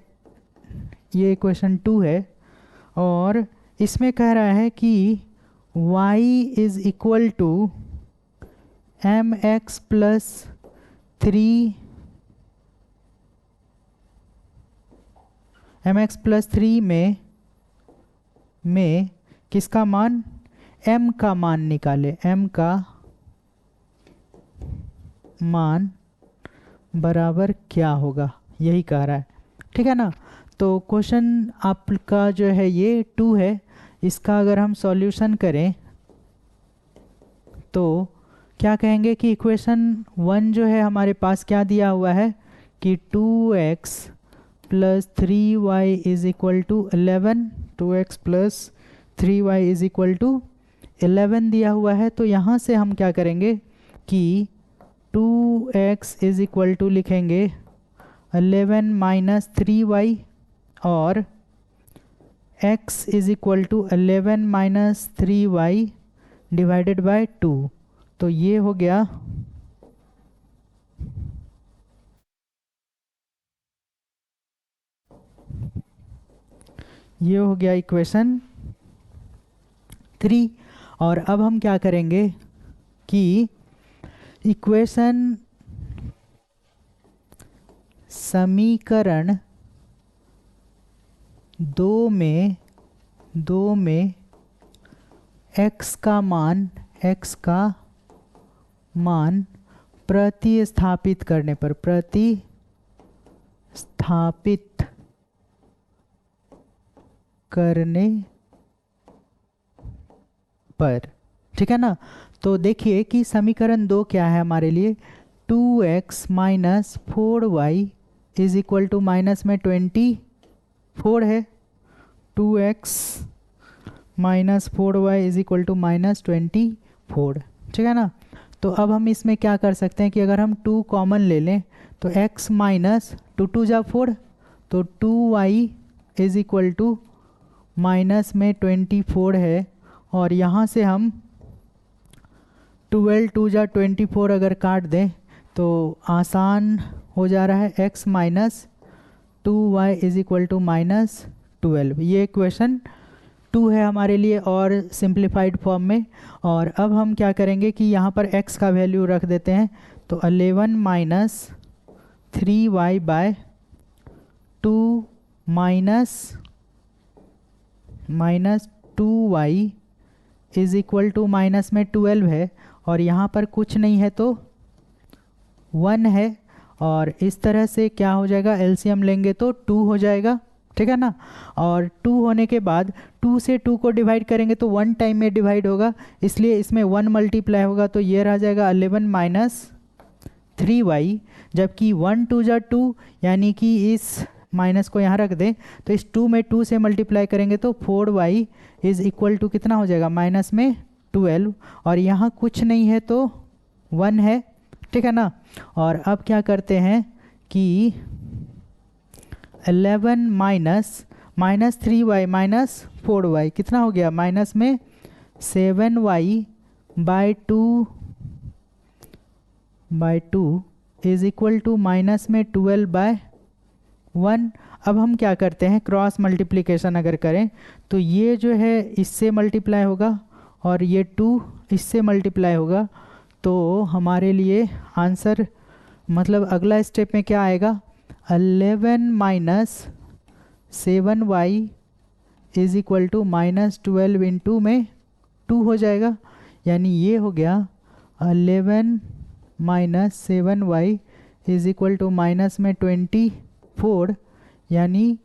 ये इक्वेशन 2 है, और इसमें कह रहा है कि y is equal to mx + 3 mx + 3 में किसका मान m का मान निकाले, m का मान बराबर क्या होगा, यही कह रहा है। ठीक है ना, तो क्वेश्चन आपका जो है ये 2 है, इसका अगर हम सॉल्यूशन करें तो क्या कहेंगे कि इक्वेशन 1 जो है हमारे पास क्या दिया हुआ है कि 2x plus 3y is equal to 11, 2x plus 3y is equal to 11 दिया हुआ है। तो यहाँ से हम क्या करेंगे कि 2x इज इक्वल टू लिखेंगे 11 माइनस 3y और x is equal to 11 minus 3y divided by 2। तो ये हो गया इक्वेशन 3। और अब हम क्या करेंगे कि इक्वेशन समीकरण 2 में x का मान प्रतिस्थापित करने पर ठीक है ना। तो देखिए कि समीकरण 2 क्या है हमारे लिए, 2x minus 4y is equal to minus में 24 है। 2x minus 4y is equal to minus 24, ठीक है ना। तो अब हम इसमें क्या कर सकते हैं कि अगर हम 2 कॉमन ले लें तो x माइनस 2 2 जा 4, तो 2y is equal to minus में 24 है। और यहाँ से हम 12 2 जा 24 अगर काट दें तो आसान हो जा रहा है, x minus 2y is equal to minus 12। ये इक्वेशन 2 है हमारे लिए और सिंप्लीफाइड फॉर्म में। और अब हम क्या करेंगे कि यहाँ पर x का वैल्यू रख देते हैं, तो 11 minus 3y by 2 minus 2y is equal to minus में 12 है और यहाँ पर कुछ नहीं है तो 1 है। और इस तरह से क्या हो जाएगा, एलसीएम लेंगे तो 2 हो जाएगा, ठीक है ना। और 2 होने के बाद 2 से 2 को डिवाइड करेंगे तो 1 टाइम में डिवाइड होगा, इसलिए इसमें 1 मल्टीप्लाई होगा। तो ये रह जाएगा 11 माइनस 3y, जबकि 1 2 जा 2 यानी कि इस माइनस को यहाँ रख दें तो इस 2 में 2 से मल्टीप्लाई करेंगे तो 4y इज इक्वल टू कितना हो जाएगा, माइनस में 12। और यहाँ कुछ नहीं है तो 1 है, ठीक है ना। और अब क्या करते हैं कि 11 माइनस 3y माइनस 4y कितना हो गया, माइनस में 7y by 2 is equal to minus में 12 बाय 1। अब हम क्या करते हैं, क्रॉस मल्टीप्लिकेशन अगर करें तो ये जो है इससे मल्टीप्लाई होगा और ये 2 इससे मल्टीप्लाई होगा। तो हमारे लिए आंसर मतलब अगला स्टेप में क्या आएगा, 11 minus 7y is equal to minus 12 into में 2 हो जाएगा। यानी ये हो गया 11 minus 7y is equal to minus में 24, यानी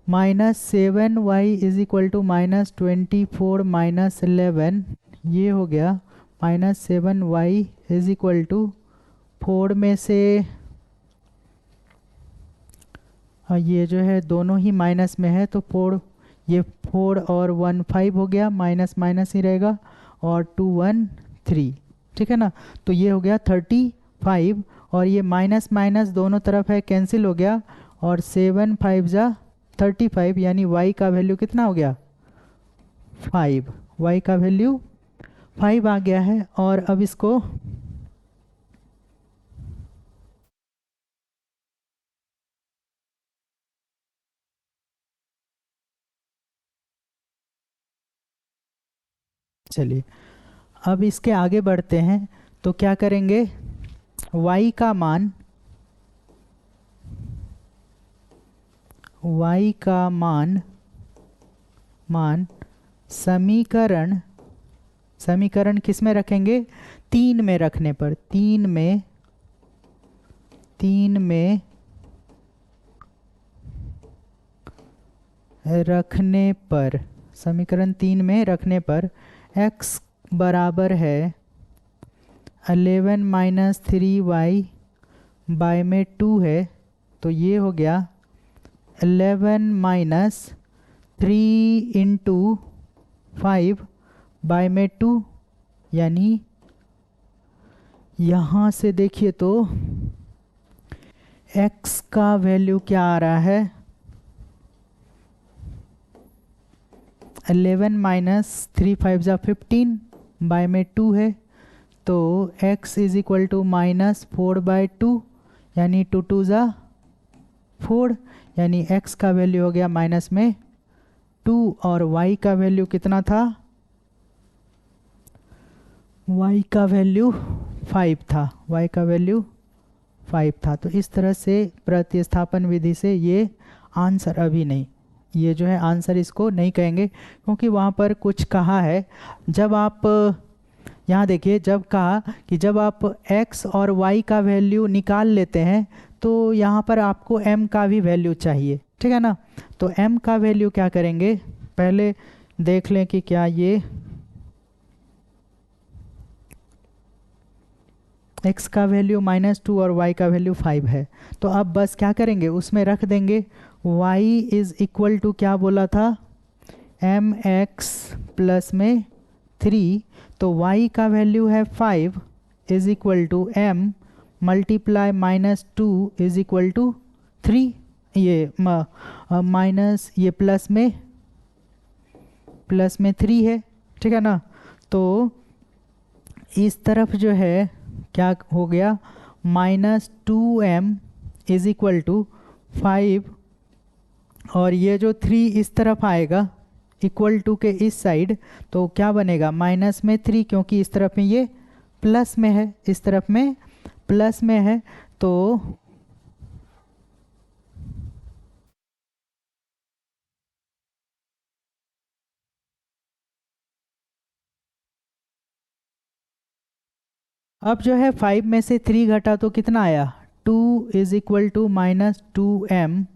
minus 7y is equal to minus 24 minus 11, ये हो गया minus 7y is equal to 4 में से ये जो है दोनों ही माइनस में है तो 4, ये 4 और 1 5 हो गया, माइनस माइनस ही रहेगा और 2 1 3, ठीक है ना। तो ये हो गया 35 और ये माइनस माइनस दोनों तरफ है, कैंसिल हो गया और 7 5 जा 35, यानी y का वैल्यू कितना हो गया 5, y का वैल्यू 5 आ गया है। और अब इसको चलिए अब इसके आगे बढ़ते हैं। तो क्या करेंगे, y का मान समीकरण किस में रखेंगे, 3 में रखने पर, 3 में रखने पर, समीकरण 3 में रखने पर x बराबर है 11 माइनस 3y बाय में 2 है, तो ये हो गया 11 माइनस 3 इंटू 5 बाय में 2, यानी यहाँ से देखिए तो x का वैल्यू क्या आ रहा है, 11 माइनस 3 5 जा 15 बाय में 2 है, तो x is equal to minus 4 by 2, यानी 2 2 जा 4, यानी x का वैल्यू हो गया माइनस में 2 और y का वैल्यू कितना था, y का वैल्यू 5 था, y का वैल्यू 5 था। तो इस तरह से प्रतिस्थापन विधि से ये आंसर अभी नहीं, ये जो है आंसर इसको नहीं कहेंगे, क्योंकि वहाँ पर कुछ कहा है। जब आप यहाँ देखिए, जब कहा कि जब आप x और y का वैल्यू निकाल लेते हैं तो यहाँ पर आपको m का भी वैल्यू चाहिए, ठीक है ना। तो m का वैल्यू क्या करेंगे, पहले देख लें कि क्या ये x का वैल्यू -2 और y का वैल्यू 5 है। तो अब बस क्या करेंगे, उसमें रख देंगे y इज़ इक्वल टू क्या बोला था, mx प्लस में 3, तो y का वैल्यू है 5 is equal to m multiply -2 is equal to 3, ये माइनस ये प्लस में 3 है, ठीक है ना। तो इस तरफ जो है क्या हो गया, -2m इज़ इक्वल टू 5, और ये जो 3 इस तरफ आएगा इक्वल टू के इस साइड, तो क्या बनेगा माइनस में 3, क्योंकि इस तरफ में ये प्लस में है, इस तरफ में प्लस में है। तो अब जो है 5 में से 3 घटा तो कितना आया, 2 इज़ इक्वल टू -2m,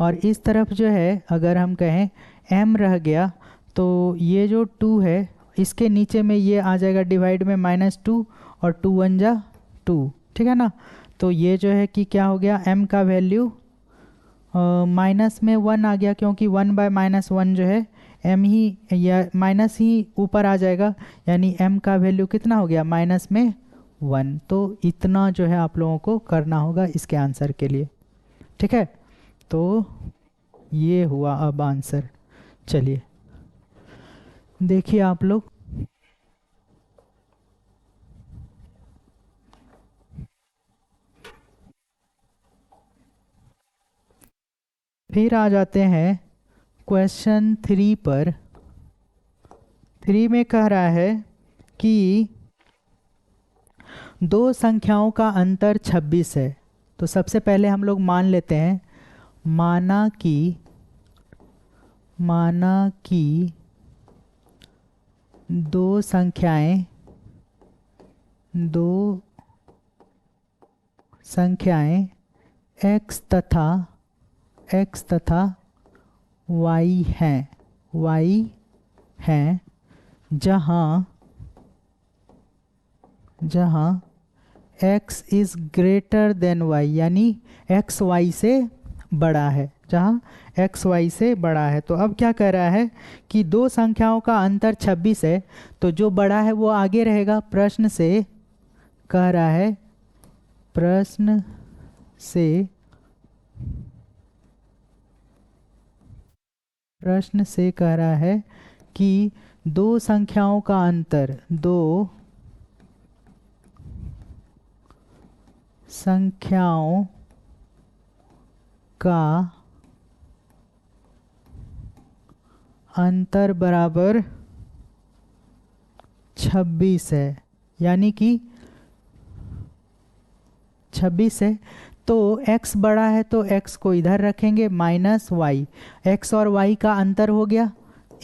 और इस तरफ जो है अगर हम कहें m रह गया, तो ये जो 2 है इसके नीचे में ये आ जाएगा डिवाइड में -2, और 2 1 जा 2, ठीक है ना। तो ये जो है कि क्या हो गया, m का वैल्यू माइनस में 1 आ गया, क्योंकि 1 बाय -1 जो है m ही या माइनस ही ऊपर आ जाएगा, यानी m का वैल्यू कितना हो गया -1। तो इतना जो है आप लोगों को करना होगा इसके आंसर के लिए, ठीक है। तो ये हुआ अब आंसर। चलिए देखिए आप लोग, फिर आ जाते हैं क्वेश्चन 3 पर। 3 में कह रहा है कि दो संख्याओं का अंतर 26 है। तो सबसे पहले हम लोग मान लेते हैं, माना कि दो संख्याएं x तथा y हैं, जहाँ x is greater than y, यानी x y से बड़ा है, जहाँ x y से बड़ा है। तो अब क्या कह रहा है कि दो संख्याओं का अंतर 26 है, तो जो बड़ा है वो आगे रहेगा। प्रश्न से कह रहा है, प्रश्न से कह रहा है कि दो संख्याओं का अंतर, दो संख्याओं का अंतर बराबर 26 है, यानी कि 26 है। तो x बड़ा है तो x को इधर रखेंगे, माइनस y, x और y का अंतर हो गया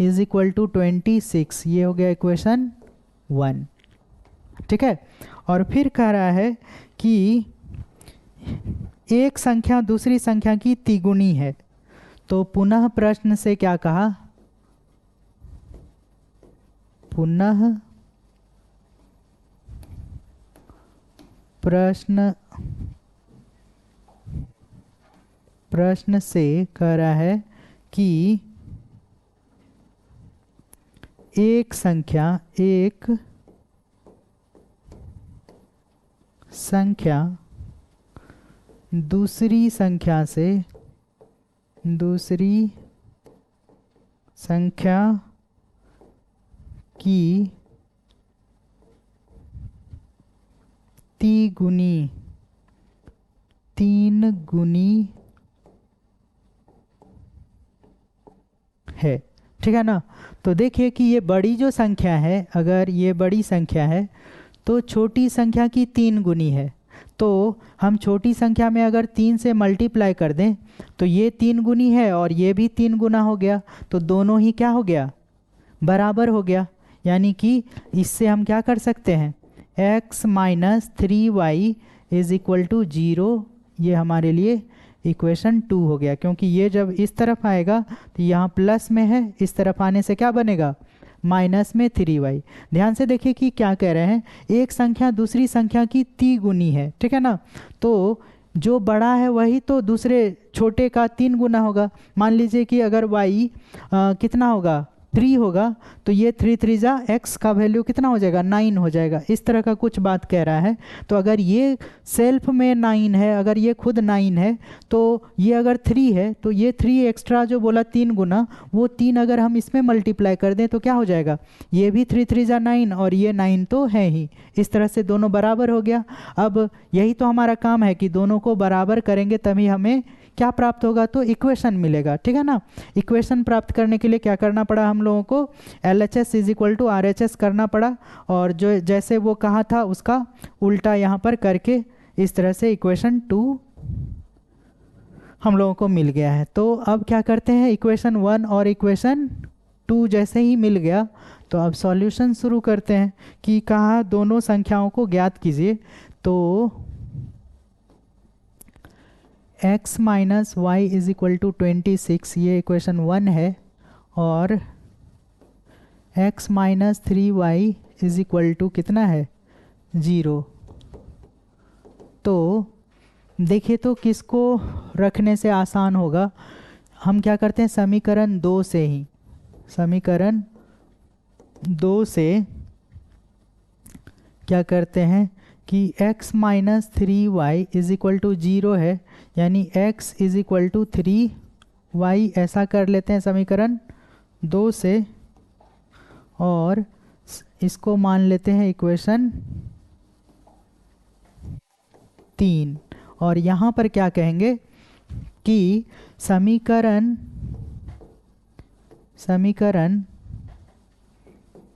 इज इक्वल टू 26, ये हो गया इक्वेशन 1, ठीक है। और फिर कह रहा है कि एक संख्या दूसरी संख्या की तिगुनी है। तो पुनः प्रश्न से क्या कहा, पुनः प्रश्न से कह रहा है कि एक संख्या दूसरी संख्या की तीन गुनी है। ठीक है ना। तो देखिए कि ये बड़ी जो संख्या है, अगर ये बड़ी संख्या है तो छोटी संख्या की 3 गुनी है। तो हम छोटी संख्या में अगर 3 से मल्टीप्लाई कर दें तो ये 3 गुनी है और ये भी 3 गुना हो गया, तो दोनों ही क्या हो गया, बराबर हो गया। यानी कि इससे हम क्या कर सकते हैं, x minus 3y is equal to 0, ये हमारे लिए इक्वेशन 2 हो गया। क्योंकि ये जब इस तरफ आएगा तो यहाँ प्लस में है, इस तरफ आने से क्या बनेगा, माइनस में 3y। ध्यान से देखिए कि क्या कह रहे हैं, एक संख्या दूसरी संख्या की तिगुनी है। ठीक है ना। तो जो बड़ा है वही तो दूसरे छोटे का 3 गुना होगा। मान लीजिए कि अगर y कितना होगा, 3 होगा, तो ये 3 3 जा x का वैल्यू कितना हो जाएगा, 9 हो जाएगा। इस तरह का कुछ बात कह रहा है। तो अगर ये सेल्फ में 9 है, अगर ये खुद 9 है, तो ये अगर 3 है तो ये 3 एक्स्ट्रा जो बोला 3 गुना, वो 3 अगर हम इसमें मल्टीप्लाई कर दें तो क्या हो जाएगा, ये भी 3 3 जा 9 और ये 9 तो है ही। इस तरह से दोनों बराबर हो गया। अब यही तो हमारा काम है कि दोनों को बराबर करेंगे तभी हमें क्या प्राप्त होगा, तो इक्वेशन मिलेगा। ठीक है ना। इक्वेशन प्राप्त करने के लिए क्या करना पड़ा हम लोगों को, LHS is equal to RHS करना पड़ा, और जो जैसे वो कहा था उसका उल्टा यहाँ पर करके इस तरह से इक्वेशन 2 हम लोगों को मिल गया है। तो अब क्या करते हैं, इक्वेशन 1 और इक्वेशन 2 जैसे ही मिल गया तो अब सॉल्यूशन शुरू करते हैं कि कहा दोनों संख्याओं को ज्ञात कीजिए। तो x minus y is equal to 26, ये इक्वेशन 1 है, और x minus 3y is equal to कितना है, 0। तो देखिए तो किसको रखने से आसान होगा, हम क्या करते हैं समीकरण 2 से क्या करते हैं कि x minus 3y is equal to 0 है, यानी x is equal to 3y, ऐसा कर लेते हैं समीकरण 2 से, और इसको मान लेते हैं इक्वेशन 3। और यहाँ पर क्या कहेंगे कि समीकरण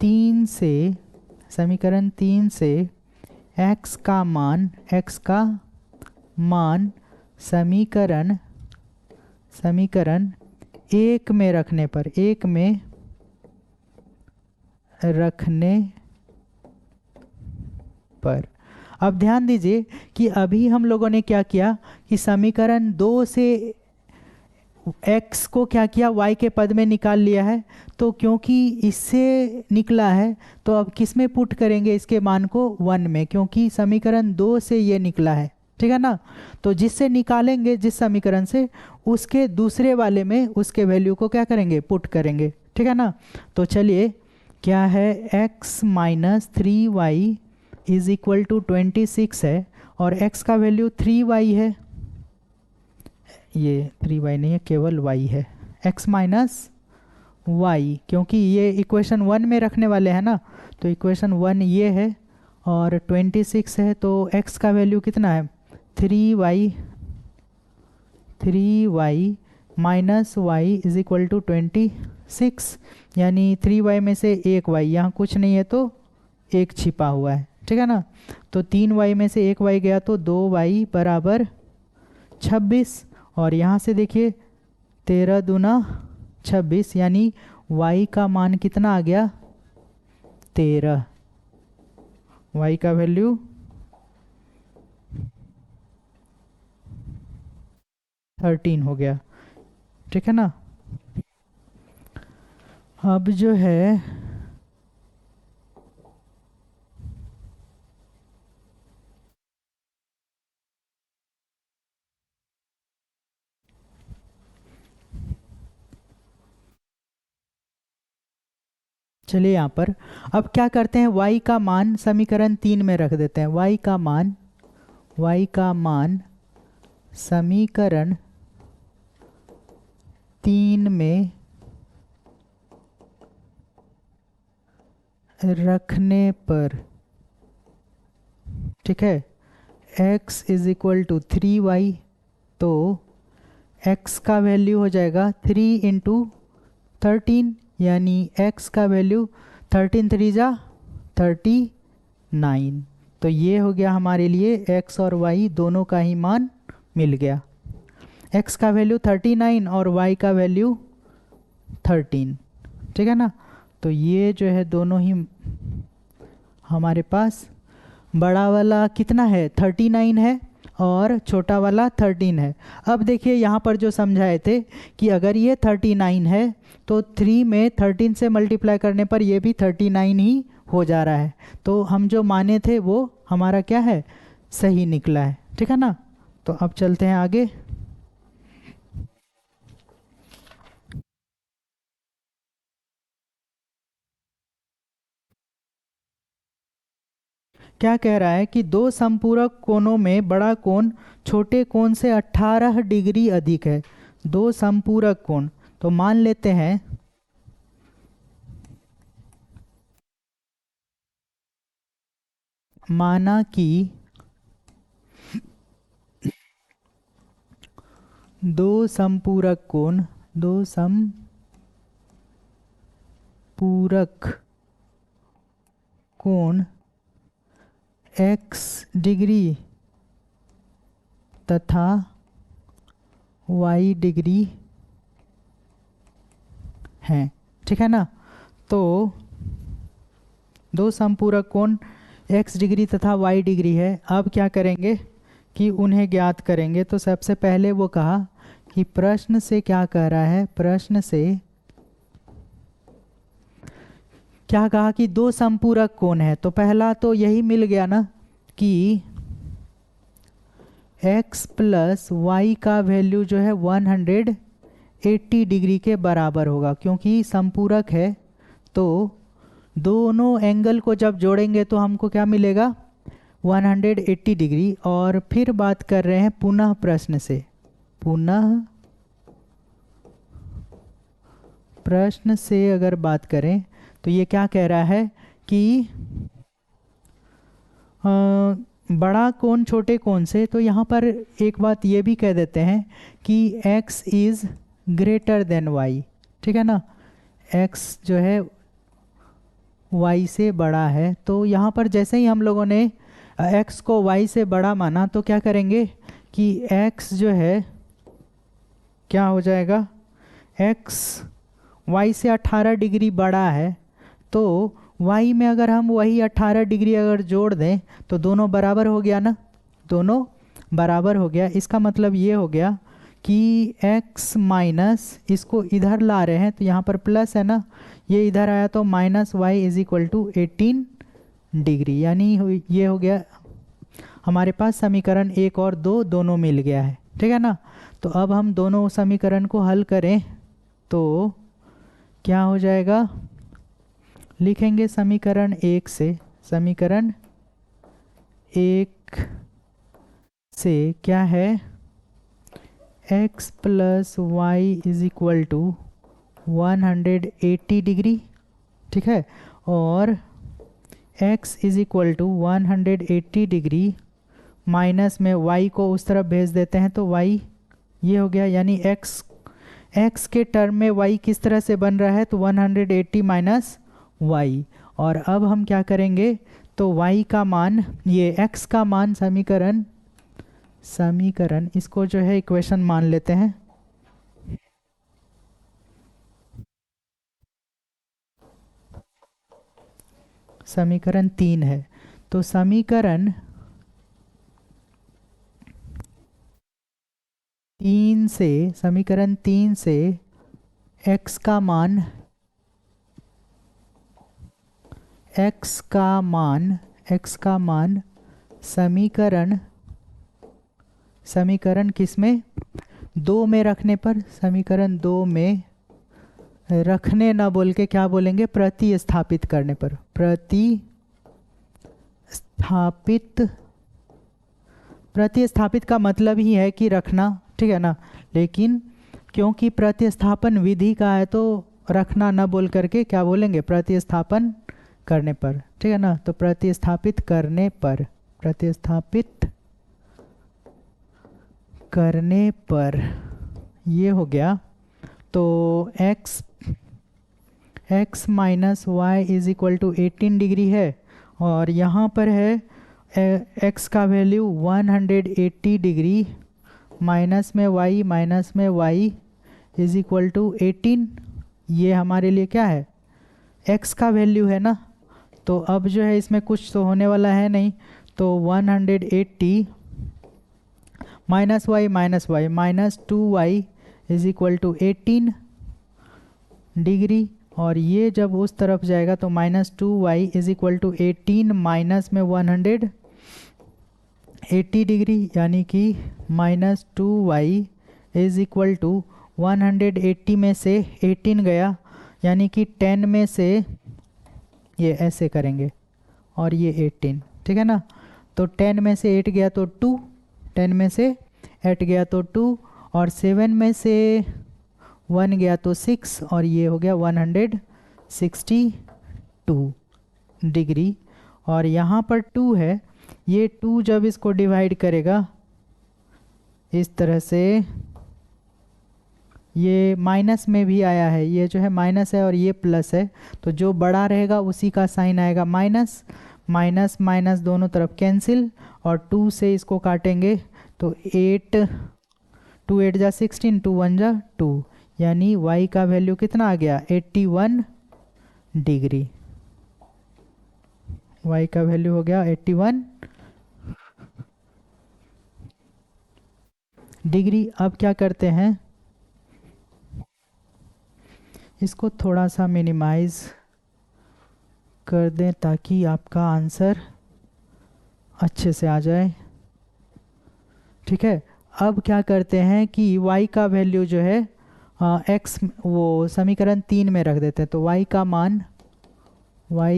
3 से x का मान समीकरण 1 में रखने पर अब ध्यान दीजिए कि अभी हम लोगों ने क्या किया कि समीकरण 2 से x को क्या किया, y के पद में निकाल लिया है। तो क्योंकि इससे निकला है तो अब किस में पुट करेंगे इसके मान को, 1 में, क्योंकि समीकरण 2 से ये निकला है। ठीक है ना। तो जिससे निकालेंगे, जिस समीकरण से, उसके दूसरे वाले में उसके वैल्यू को क्या करेंगे, पुट करेंगे। ठीक है ना। तो चलिए क्या है, x minus 3y is equal to 26 है, और x का वैल्यू 3y है, ये 3y नहीं है, केवल y है, x माइनस y, क्योंकि ये इक्वेशन 1 में रखने वाले हैं ना। तो इक्वेशन 1 ये है और 26 है, तो x का वैल्यू कितना है, 3y minus y is equal to 26, यानी 3y में से 1y, यहाँ कुछ नहीं है तो 1 छिपा हुआ है। ठीक है ना। तो 3y में से 1y गया तो 2y बराबर 26, और यहाँ से देखिए 13 दूना 26, यानी y का मान कितना आ गया, 13, y का वैल्यू 13 हो गया। ठीक है ना। अब जो है चलिए यहाँ पर अब क्या करते हैं, y का मान समीकरण 3 में रख देते हैं। y का मान समीकरण 3 में रखने पर, ठीक है, x is equal to 3y, तो x का वैल्यू हो जाएगा 3 इंटू 13, यानी x का वैल्यू 13 3 जा 39। तो ये हो गया हमारे लिए x और y दोनों का ही मान मिल गया। x का वैल्यू 39 और y का वैल्यू 13, ठीक है ना। तो ये जो है दोनों ही हमारे पास, बड़ा वाला कितना है 39 है और छोटा वाला 13 है। अब देखिए यहाँ पर जो समझाए थे कि अगर ये 39 है तो 3 में 13 से मल्टीप्लाई करने पर ये भी 39 ही हो जा रहा है। तो हम जो माने थे वो हमारा क्या है, सही निकला है, ठीक है ना। तो अब चलते हैं आगे। क्या कह रहा है कि दो संपूरक कोणों में बड़ा कोण छोटे कोण से 18 डिग्री अधिक है। दो संपूरक कोण, तो मान लेते हैं माना कि दो संपूरक कोण x डिग्री तथा y डिग्री हैं, ठीक है ना। तो दो संपूरक कोण x डिग्री तथा y डिग्री है। अब क्या करेंगे कि उन्हें ज्ञात करेंगे। तो सबसे पहले वो कहा कि प्रश्न से क्या कह रहा है, प्रश्न से क्या कहा कि दो संपूरक कोण है। तो पहला तो यही मिल गया ना कि x प्लस वाई का वैल्यू जो है 180 डिग्री के बराबर होगा, क्योंकि संपूरक है। तो दोनों एंगल को जब जोड़ेंगे तो हमको क्या मिलेगा, 180 डिग्री। और फिर बात कर रहे हैं पुनः प्रश्न से, पुनः प्रश्न से अगर बात करें तो ये क्या कह रहा है कि बड़ा कोण छोटे कोण से। तो यहाँ पर एक बात ये भी कह देते हैं कि x is greater than y, ठीक है ना। x जो है y से बड़ा है। तो यहाँ पर जैसे ही हम लोगों ने x को y से बड़ा माना तो क्या करेंगे कि x जो है क्या हो जाएगा, x y से 18 डिग्री बड़ा है। तो y में अगर हम वही 18 डिग्री अगर जोड़ दें तो दोनों बराबर हो गया ना, दोनों बराबर हो गया। इसका मतलब ये हो गया कि x माइनस, इसको इधर ला रहे हैं तो यहाँ पर प्लस है ना, ये इधर आया तो minus y is equal to 18 degree. यानी ये हो गया हमारे पास समीकरण 1 और 2 दोनों मिल गया है, ठीक है ना। तो अब हम दोनों समीकरण को हल करें तो क्या हो जाएगा, लिखेंगे समीकरण 1 से, समीकरण 1 से क्या है, x plus y is equal to 180 degree, ठीक है। और x is equal to 180 degree minus में y को उस तरफ भेज देते हैं तो y ये हो गया। यानी x के टर्म में y किस तरह से बन रहा है, तो 180 माइनस y। और अब हम क्या करेंगे, तो y का मान, ये x का मान समीकरण इसको जो है इक्वेशन मान लेते हैं। समीकरण 3 है। तो समीकरण 3 से x का मान समीकरण किस में, 2 में रखने पर, समीकरण 2 में रखने ना बोल के क्या बोलेंगे, प्रतिस्थापित करने पर। प्रतिस्थापित का मतलब ही है कि रखना, ठीक है ना। लेकिन क्योंकि प्रतिस्थापन विधि का है तो रखना ना बोल करके क्या बोलेंगे, प्रतिस्थापन करने पर, ठीक है ना। तो प्रतिस्थापित करने पर, प्रतिस्थापित करने पर ये हो गया। तो x minus y is equal to 18 degree है, और यहाँ पर है x का वैल्यू 180 डिग्री, माइनस में y इज इक्वल टू 18। ये हमारे लिए क्या है, x का वैल्यू है ना। तो अब जो है इसमें कुछ तो होने वाला है नहीं, तो 180 minus y minus 2y is equal to 18 degree, और ये जब उस तरफ जाएगा तो minus 2y is equal to 18 minus में 180 डिग्री, यानी कि minus 2y is equal to 180 में से 18 गया, यानी कि 10 में से ये ऐसे करेंगे और ये 18, ठीक है ना। तो 10 में से 8 गया तो 2, 10 में से 8 गया तो 2, और 7 में से 1 गया तो 6, और ये हो गया 162 डिग्री। और यहाँ पर 2 है, ये 2 जब इसको डिवाइड करेगा इस तरह से, ये माइनस में भी आया है, ये जो है माइनस है और ये प्लस है, तो जो बड़ा रहेगा उसी का साइन आएगा माइनस, माइनस माइनस दोनों तरफ कैंसिल, और 2 से इसको काटेंगे तो 8, 2 8 जा 16, 2 1 जा 2, यानी y का वैल्यू कितना आ गया, 81 डिग्री। y का वैल्यू हो गया 81 डिग्री। अब क्या करते हैं, इसको थोड़ा सा मिनिमाइज कर दें ताकि आपका आंसर अच्छे से आ जाए, ठीक है। अब क्या करते हैं कि y का वैल्यू जो है x वो समीकरण 3 में रख देते हैं, तो y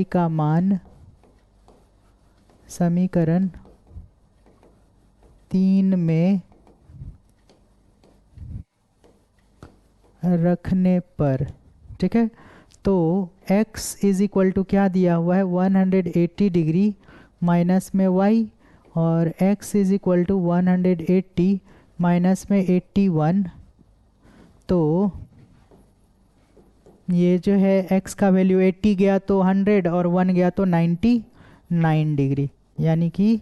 का मान समीकरण 3 में रखने पर, ठीक है। तो x इज इक्वल टू क्या दिया हुआ है, 180 डिग्री माइनस में y, और x is equal to 180 minus में 81, तो ये जो है x का वैल्यू 80 गया तो 100, और 1 गया तो 99 डिग्री, यानी कि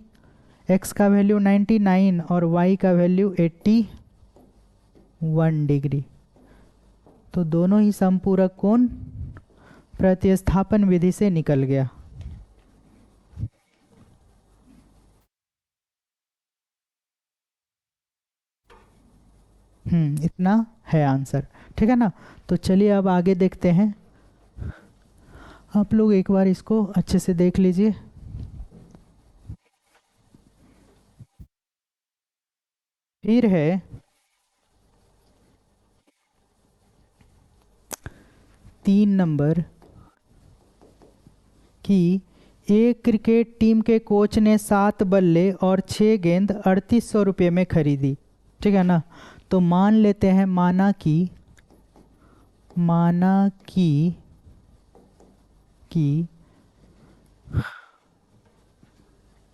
x का वैल्यू 99 और y का वैल्यू 81 डिग्री। तो दोनों ही समपूरक कोण प्रतिस्थापन विधि से निकल गया। इतना है आंसर, ठीक है ना। तो चलिए अब आगे देखते हैं। आप लोग एक बार इसको अच्छे से देख लीजिए। फिर है 3 नंबर कि एक क्रिकेट टीम के कोच ने 7 बल्ले और 6 गेंद 3800 रुपये में खरीदी, ठीक है ना। तो मान लेते हैं, माना कि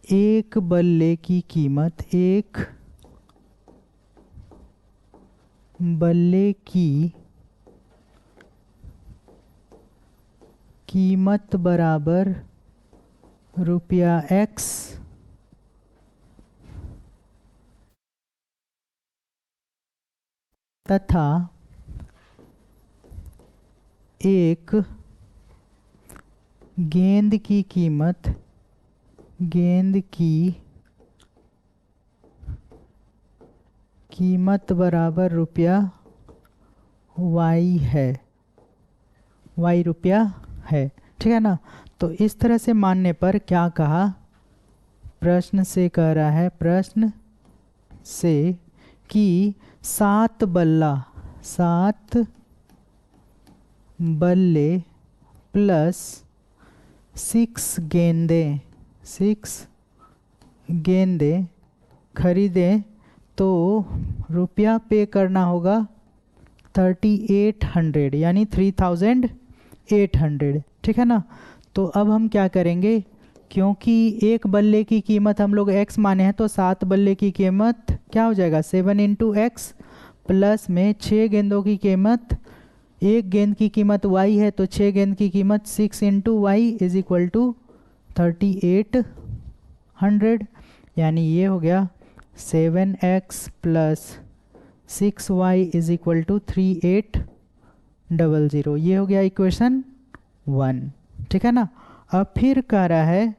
एक बल्ले की कीमत, एक बल्ले की कीमत बराबर रुपया x, तथा एक गेंद की कीमत बराबर रुपया y है, y रुपया है, ठीक है ना। तो इस तरह से मानने पर क्या कहा, प्रश्न से कह रहा है, प्रश्न से कि 7 बल्ला बल्ले प्लस 6 गेंदे, 6 गेंदे खरीदें तो रुपया पे करना होगा 3800 यानी 3800, ठीक है ना। तो अब हम क्या करेंगे, क्योंकि एक बल्ले की कीमत हम लोग x माने हैं तो 7 बल्ले की कीमत क्या हो जाएगा 7 इंटू एक्स, प्लस में 6 गेंदों की कीमत, एक गेंद की कीमत y है तो 6 गेंद की कीमत 6 into y is equal to 3800, यानी ये हो गया 7x plus 6y is equal to 3800। ये हो गया इक्वेशन 1, ठीक है ना। अब फिर कह रहा है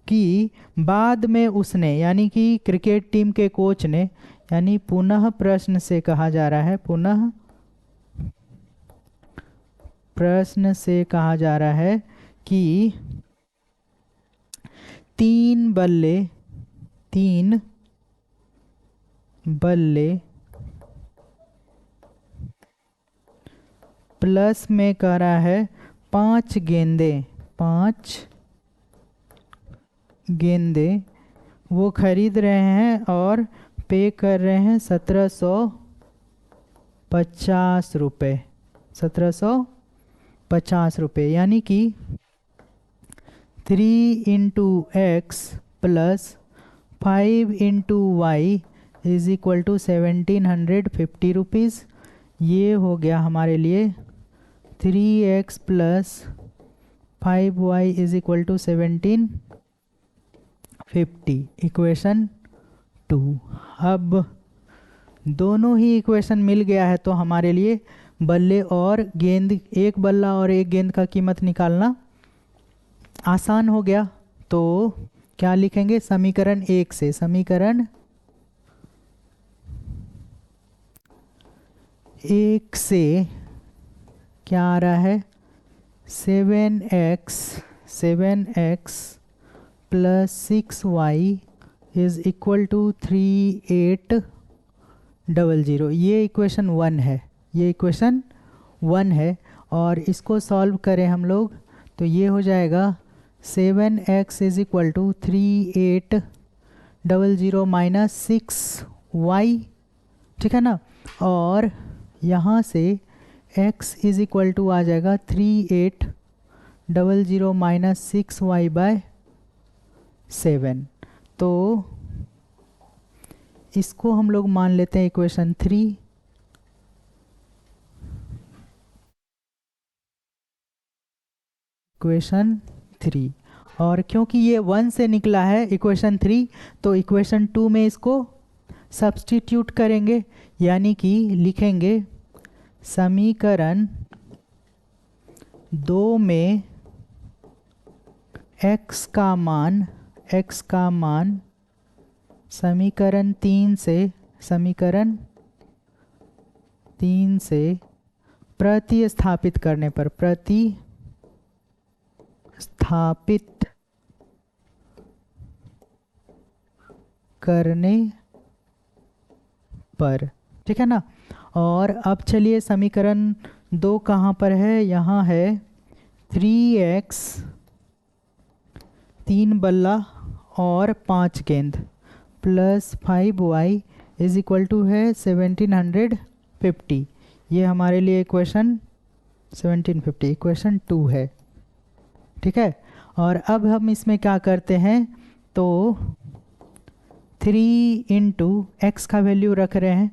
कि बाद में उसने, यानी कि क्रिकेट टीम के कोच ने, यानी पुनः प्रश्न से कहा जा रहा है, पुनः प्रश्न से कहा जा रहा है कि 3 बल्ले प्लस में कह रहा है 5 गेंदे वो खरीद रहे हैं और पे कर रहे हैं 1750 रुपये, 1750 रुपये, यानी कि 3 into x plus 5 into y is equal to 1750 rupees. ये हो गया हमारे लिए 3x plus 5y is equal to 1750, equation 2। अब दोनों ही इक्वेशन मिल गया है तो हमारे लिए बल्ले और गेंद, एक बल्ला और एक गेंद का कीमत निकालना आसान हो गया। तो क्या लिखेंगे, समीकरण 1 से, समीकरण 1 से क्या आ रहा है 7x plus 6y is equal to 3800। ये इक्वेशन 1 है, ये इक्वेशन 1 है। और इसको सॉल्व करें हम लोग तो ये हो जाएगा 7x is equal to 3800 minus 6y, ठीक है ना। और यहाँ से x इज इक्वल टू आ जाएगा 3800 माइनस 6y बाय 7। तो इसको हम लोग मान लेते हैं इक्वेशन 3। इक्वेशन 3, और क्योंकि ये 1 से निकला है इक्वेशन 3 तो इक्वेशन 2 में इसको सब्स्टिट्यूट करेंगे, यानी कि लिखेंगे समीकरण 2 में x का मान समीकरण 3 से प्रतिस्थापित करने पर, प्रतिस्थापित करने पर, ठीक है ना। और अब चलिए समीकरण 2 कहाँ पर है, यहाँ है 3x 3 बल्ला और 5 गेंद plus 5y is equal to है 1750। ये हमारे लिए इक्वेशन 1750 इक्वेशन 2 है, ठीक है। और अब हम इसमें क्या करते हैं तो 3 इंटू एक्स का वैल्यू रख रहे हैं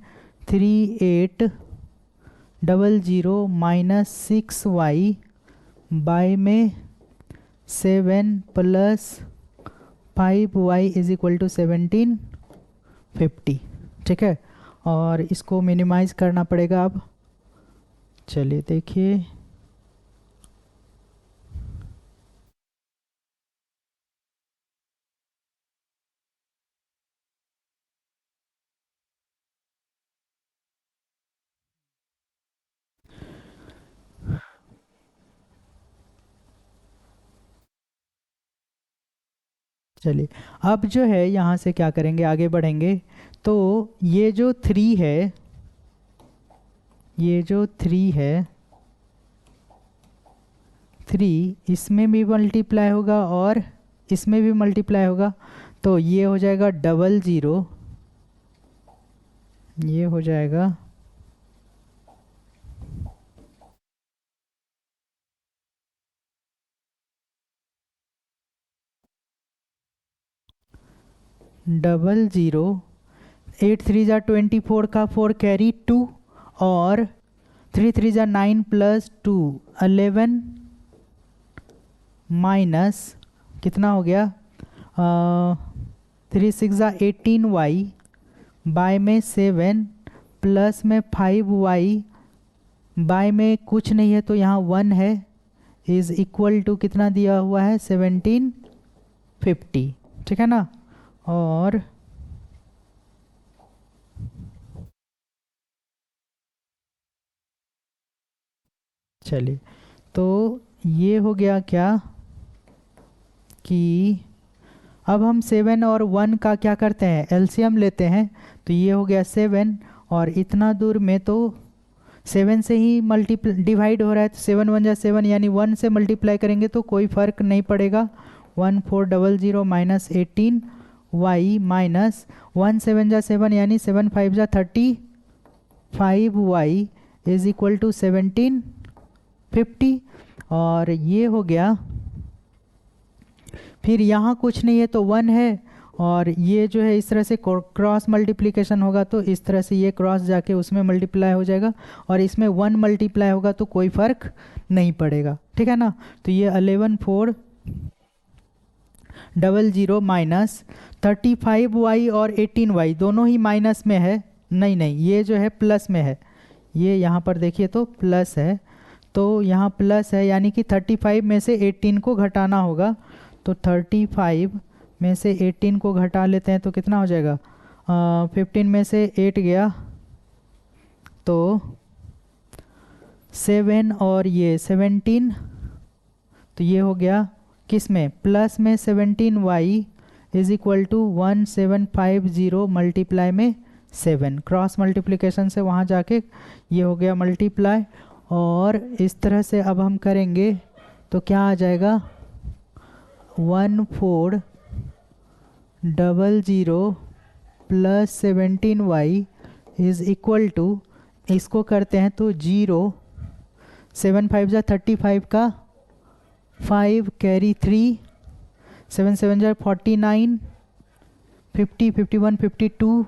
3800 माइनस 6y बाय में 7 plus 5y is equal to 1750, ठीक है। और इसको मिनिमाइज करना पड़ेगा। अब चलिए देखिए, चलिए अब जो है यहाँ से क्या करेंगे, आगे बढ़ेंगे। तो ये जो 3 है 3 इसमें भी मल्टीप्लाई होगा और इसमें भी मल्टीप्लाई होगा, तो ये हो जाएगा 00, ये हो जाएगा 00, 8 3 जा 24 का 4 कैरी 2 और 3 3 जा 9 प्लस 2 11 माइनस कितना हो गया 3 6 जा 18y बाय में 7 प्लस में 5y बाय में कुछ नहीं है तो यहाँ 1 है इज इक्वल टू कितना दिया हुआ है 1750, ठीक है ना। और चलिए, तो ये हो गया क्या कि अब हम 7 और 1 का क्या करते हैं, एलसीएम लेते हैं। तो ये हो गया 7 और इतना दूर में तो 7 से ही डिवाइड हो रहा है, तो 7 1 जा 7 यानी 1 से मल्टीप्लाई करेंगे तो कोई फ़र्क नहीं पड़ेगा। 1400 माइनस 18y माइनस 1 7 जा 7 यानी 7 5 जा 35y इज इक्वल टू 1750। और ये हो गया, फिर यहाँ कुछ नहीं है तो 1 है और ये जो है इस तरह से क्रॉस मल्टीप्लिकेशन होगा तो इस तरह से ये क्रॉस जाके उसमें मल्टीप्लाई हो जाएगा और इसमें 1 मल्टीप्लाई होगा तो कोई फ़र्क नहीं पड़ेगा, ठीक है ना। तो ये 11400 माइनस 35y और 18y दोनों ही माइनस में है, नहीं नहीं ये जो है प्लस में है, ये यहाँ पर देखिए तो प्लस है, तो यहाँ प्लस है यानी कि 35 में से 18 को घटाना होगा। तो 35 में से 18 को घटा लेते हैं तो कितना हो जाएगा 15 में से 8 गया तो 7 और ये 17, तो ये हो गया किस में प्लस में 17y is equal to 1750 multiply में 7, क्रॉस मल्टीप्लिकेशन से वहाँ जाके ये हो गया मल्टीप्लाई। और इस तरह से अब हम करेंगे तो क्या आ जाएगा 1400 plus 17y is equal to, इसको करते हैं तो 0 7 5 जा 35 का 5 कैरी 3 7 7 जा 49 50 51 52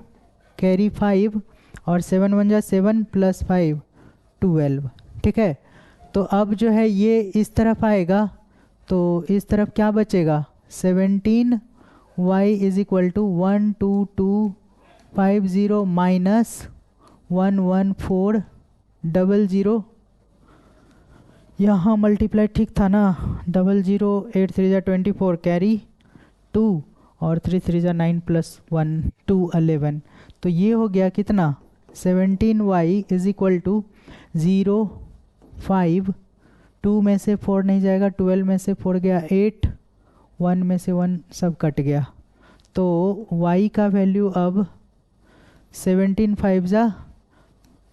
कैरी 5 और 7 1 जा 7 प्लस 5 12, ठीक है। तो अब जो है ये इस तरफ आएगा तो इस तरफ क्या बचेगा 17y is equal to 12250 minus 11400, यहाँ मल्टीप्लाई ठीक था ना, 00 8 3 जा 24 कैरी 2 और 3 3 जा 9 प्लस 1 2 11, तो ये हो गया कितना 17y इज इक्वल टू 0 5 2 में से 4 नहीं जाएगा, 12 में से 4 गया 8, 1 में से 1 सब कट गया, तो y का वैल्यू अब 17 5 जा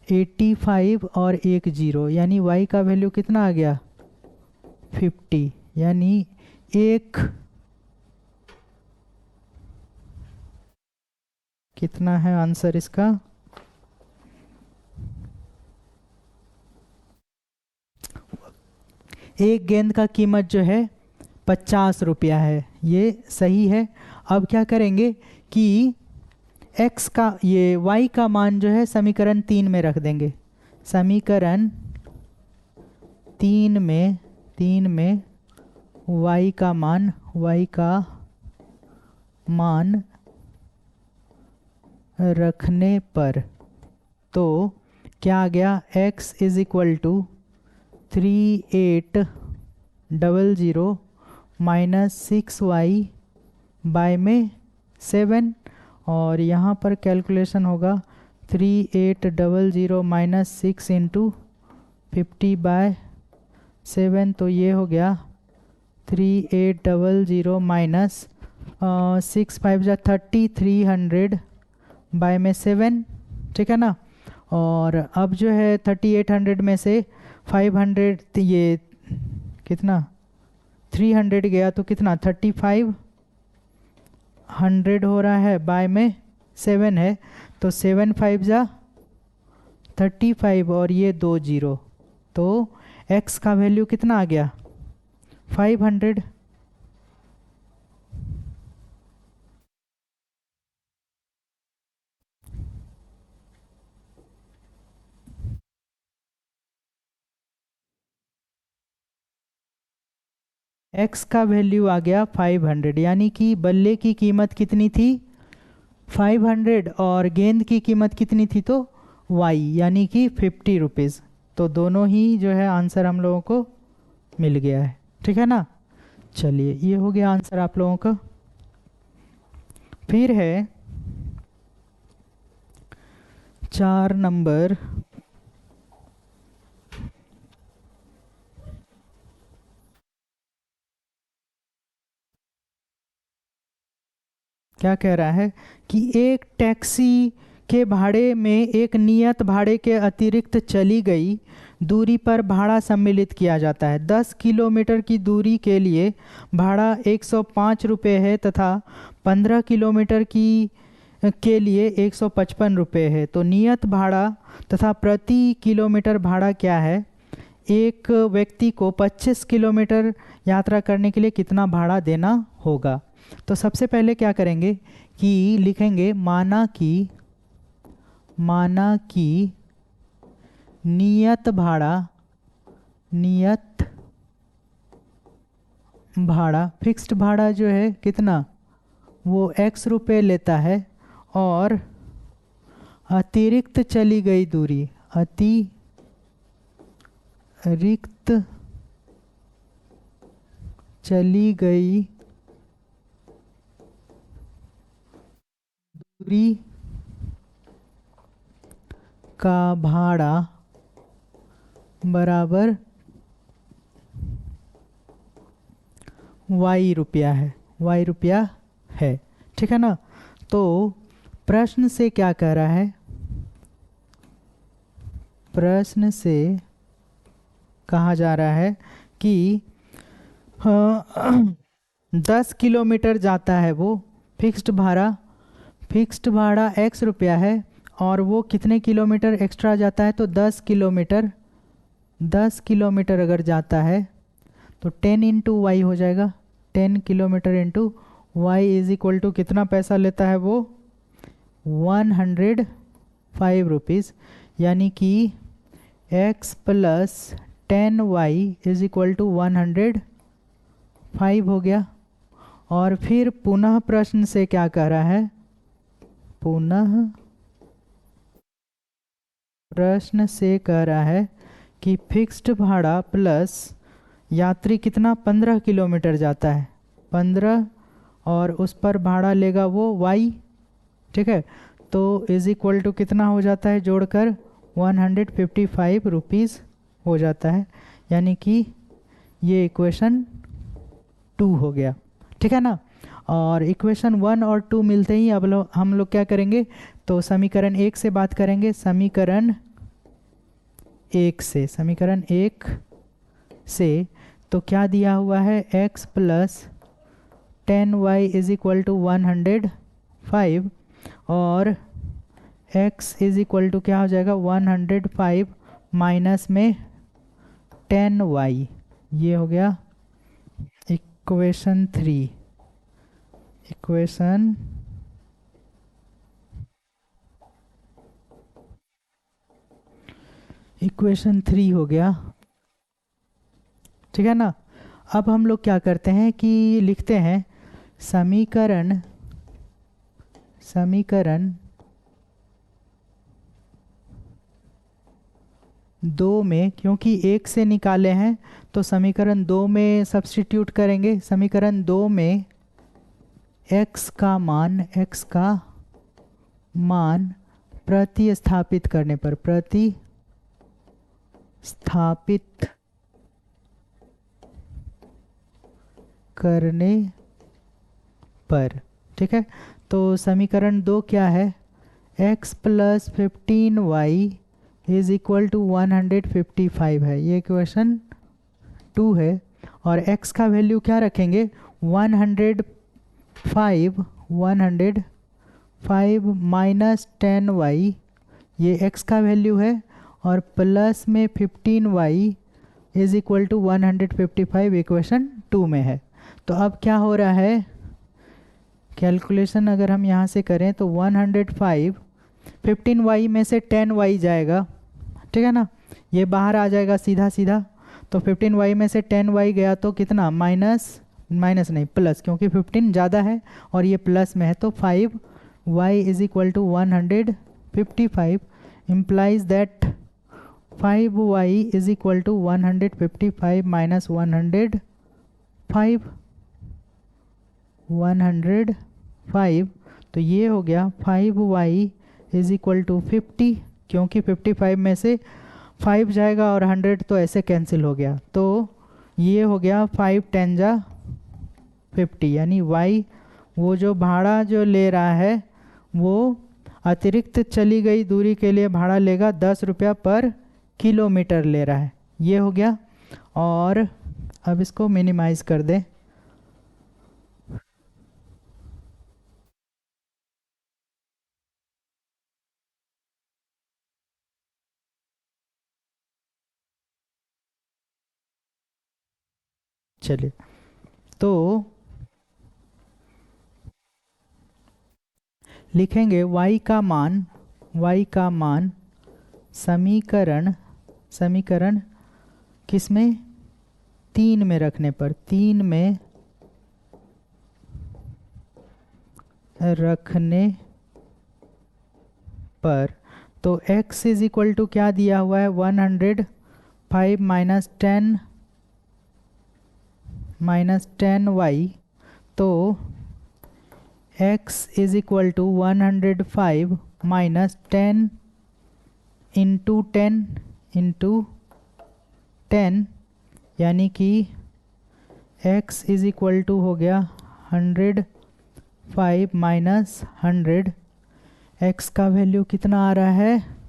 85 और 1 0 यानी y का वैल्यू कितना आ गया 50, यानी एक कितना है आंसर इसका एक गेंद का कीमत जो है 50 रुपया है, ये सही है। अब क्या करेंगे कि x का ये y का मान जो है समीकरण 3 में रख देंगे, समीकरण 3 में y का मान रखने पर तो क्या आ गया x is equal to 3800 minus 6y by में 7 और यहाँ पर कैलकुलेशन होगा 3800 माइनस 6 इंटू 50 बाय 7, तो ये हो गया 3800 माइनस 6 5 जा 30 300 बाय में 7, ठीक है ना। और अब जो है 3800 में से 500 ये कितना 300 गया तो कितना 3500 हो रहा है, बाय में 7 है तो 7 5 जा 35 और ये 2 0, तो x का वैल्यू कितना आ गया 500। x का वैल्यू आ गया 500, यानी कि बल्ले की कीमत कितनी थी 500 और गेंद की कीमत कितनी थी तो y यानी कि 50 रुपीज़। तो दोनों ही जो है आंसर हम लोगों को मिल गया है, ठीक है ना। चलिए ये हो गया आंसर आप लोगों का। फिर है 4 नंबर, क्या कह रहा है कि एक टैक्सी के भाड़े में एक नियत भाड़े के अतिरिक्त चली गई दूरी पर भाड़ा सम्मिलित किया जाता है। 10 किलोमीटर की दूरी के लिए भाड़ा 105 रुपये है तथा 15 किलोमीटर की के लिए 155 रुपये है। तो नियत भाड़ा तथा प्रति किलोमीटर भाड़ा क्या है। एक व्यक्ति को 25 किलोमीटर यात्रा करने के लिए कितना भाड़ा देना होगा। तो सबसे पहले क्या करेंगे कि लिखेंगे माना कि नियत भाड़ा फिक्स्ड भाड़ा जो है कितना वो x रुपये लेता है और अतिरिक्त चली गई दूरी अतिरिक्त चली गई दूरी का भाड़ा बराबर y रुपया है, ठीक है ना। तो प्रश्न से क्या कह रहा है, प्रश्न से कहा जा रहा है कि 10 किलोमीटर जाता है वो फिक्स्ड भाड़ा x रुपया है और वो कितने किलोमीटर एक्स्ट्रा जाता है तो 10 किलोमीटर अगर जाता है तो 10 इंटू वाई हो जाएगा। 10 kilometre into y is equal to कितना पैसा लेता है वो 105 रुपीज़, यानी कि x plus 10y is equal to 105 हो गया। और फिर पुनः प्रश्न से क्या कह रहा है, पुनः प्रश्न से कह रहा है कि फिक्स्ड भाड़ा प्लस यात्री कितना 15 किलोमीटर जाता है 15 और उस पर भाड़ा लेगा वो y, ठीक है। तो इज इक्वल टू कितना हो जाता है जोड़कर 155 रुपीज़ हो जाता है, यानी कि ये इक्वेशन 2 हो गया, ठीक है ना। और इक्वेशन 1 और 2 मिलते ही अब हम लोग क्या करेंगे तो समीकरण 1 से बात करेंगे। समीकरण 1 से तो क्या दिया हुआ है x plus 10y is equal to 105 और x इज इक्वल टू क्या हो जाएगा 105 माइनस में 10y, ये हो गया इक्वेशन 3। इक्वेशन 3 हो गया, ठीक है ना। अब हम लोग क्या करते हैं कि लिखते हैं समीकरण 2 में, क्योंकि 1 से निकाले हैं तो समीकरण 2 में सब्स्टिट्यूट करेंगे। समीकरण 2 में x का मान प्रतिस्थापित करने पर ठीक है। तो समीकरण 2 क्या है x plus 15y is equal to 155 है, ये इक्वेशन 2 है। और x का वैल्यू क्या रखेंगे 105 माइनस 10y, ये x का वैल्यू है, और प्लस में 15y is equal to 155 equation 2 में है। तो अब क्या हो रहा है, कैलकुलेशन अगर हम यहाँ से करें तो 105, 15y में से 10y जाएगा, ठीक है ना, ये बाहर आ जाएगा सीधा सीधा। तो 15y में से 10y गया तो कितना, माइनस नहीं प्लस, क्योंकि 15 ज़्यादा है और ये प्लस में है, तो 5y is equal to 155 implies that 5y is equal to 155 minus 105, तो ये हो गया 5y इज इक्वल टू 50, क्योंकि 55 में से 5 जाएगा और 100 तो ऐसे कैंसिल हो गया, तो ये हो गया 5 10 जा 50, यानी y वो जो भाड़ा जो ले रहा है वो अतिरिक्त चली गई दूरी के लिए भाड़ा लेगा 10 रुपया पर किलोमीटर ले रहा है, ये हो गया। और अब इसको मिनिमाइज कर दें, चलिए तो लिखेंगे y का मान समीकरण किसमें, 3 में रखने पर, 3 में रखने पर, तो x इज इक्वल टू क्या दिया हुआ है 105 माइनस 10y, तो x is equal to 105 minus 10 into 10, यानी कि x इज इक्वल टू हो गया 105 माइनस 100, x का वैल्यू कितना आ रहा है,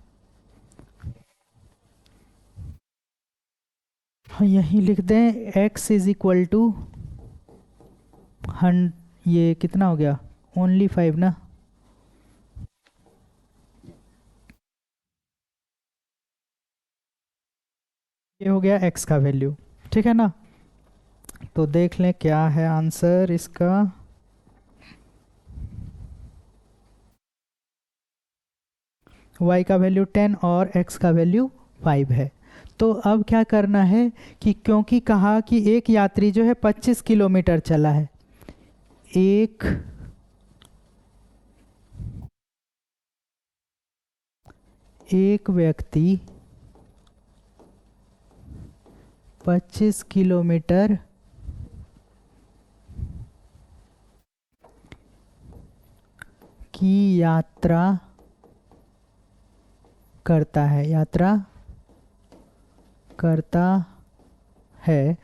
यहीं लिख दें x इज इक्वल टू ये कितना हो गया, ओनली 5 ना, ये हो गया x का वैल्यू, ठीक है ना। तो देख लें क्या है आंसर इसका, y का वैल्यू 10 और x का वैल्यू 5 है। तो अब क्या करना है कि क्योंकि कहा कि एक यात्री जो है 25 किलोमीटर चला है, एक व्यक्ति 25 किलोमीटर की यात्रा करता है,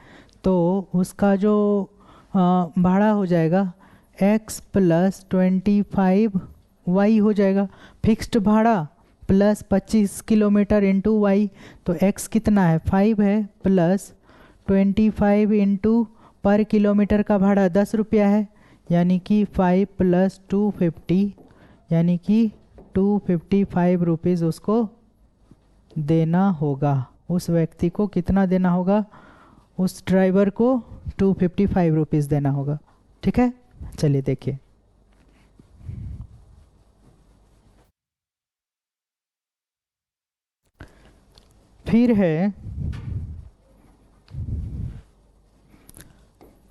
तो उसका जो भाड़ा हो जाएगा x प्लस 25y हो जाएगा, फिक्स्ड भाड़ा प्लस 25 किलोमीटर इंटू वाई, तो x कितना है 5 है, प्लस 25 इंटू पर किलोमीटर का भाड़ा 10 रुपया है, यानी कि 5 प्लस 250, यानी कि 255 रुपीज़ उसको देना होगा, उस व्यक्ति को कितना देना होगा, उस ड्राइवर को 255 रुपीज़ देना होगा, ठीक है। चलिए देखिए, फिर है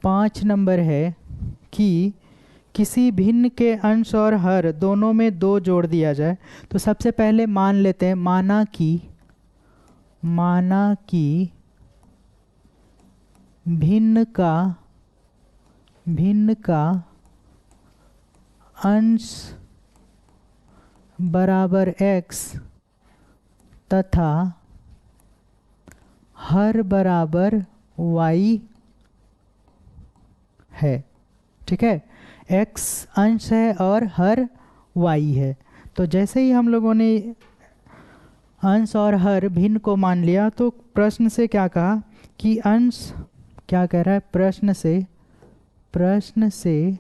5 नंबर है कि किसी भिन्न के अंश और हर दोनों में 2 जोड़ दिया जाए। तो सबसे पहले मान लेते हैं, माना कि भिन्न का अंश बराबर x तथा हर बराबर y है, ठीक है, x अंश है और हर y है। तो जैसे ही हम लोगों ने अंश और हर भिन्न को मान लिया, तो प्रश्न से क्या कहा कि अंश क्या कह रहा है प्रश्न से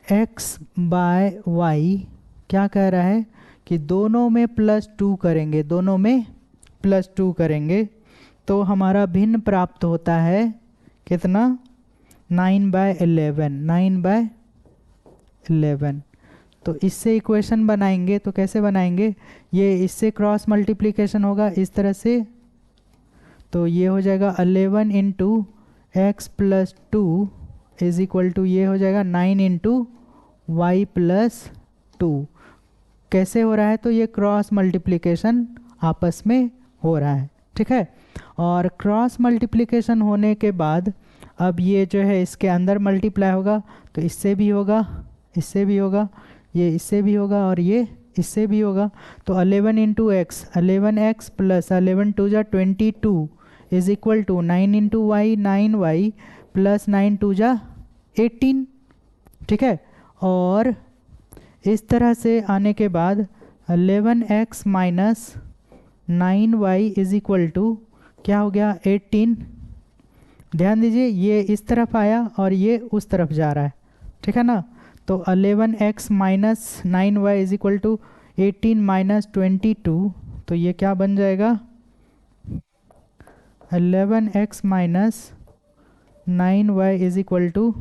x बाय वाई क्या कह रहा है कि दोनों में +2 करेंगे, दोनों में +2 करेंगे तो हमारा भिन्न प्राप्त होता है कितना 9/11, 9/11। तो इससे इक्वेशन बनाएंगे तो कैसे बनाएंगे, ये इससे क्रॉस मल्टीप्लिकेशन होगा इस तरह से, तो ये हो जाएगा 11 into x plus 2 is equal to ये हो जाएगा 9 इंटू वाई प्लस 2। कैसे हो रहा है, तो ये क्रॉस मल्टीप्लिकेशन आपस में हो रहा है, ठीक है। और क्रॉस मल्टीप्लिकेशन होने के बाद अब ये जो है इसके अंदर मल्टीप्लाई होगा, तो इससे भी होगा, इससे भी होगा, ये इससे भी होगा और ये इससे भी होगा। तो 11 इंटू एक्स 11x प्लस 11 2 जा 22 is equal to 9 into y 9y plus 9 2 जा 18, ठीक है। और इस तरह से आने के बाद 11x minus 9y is equal to क्या हो गया 18। ध्यान दीजिए ये इस तरफ आया और ये उस तरफ जा रहा है, ठीक है ना। तो 11x minus 9y is equal to 18 minus 22, तो ये क्या बन जाएगा 11x minus 9y is equal to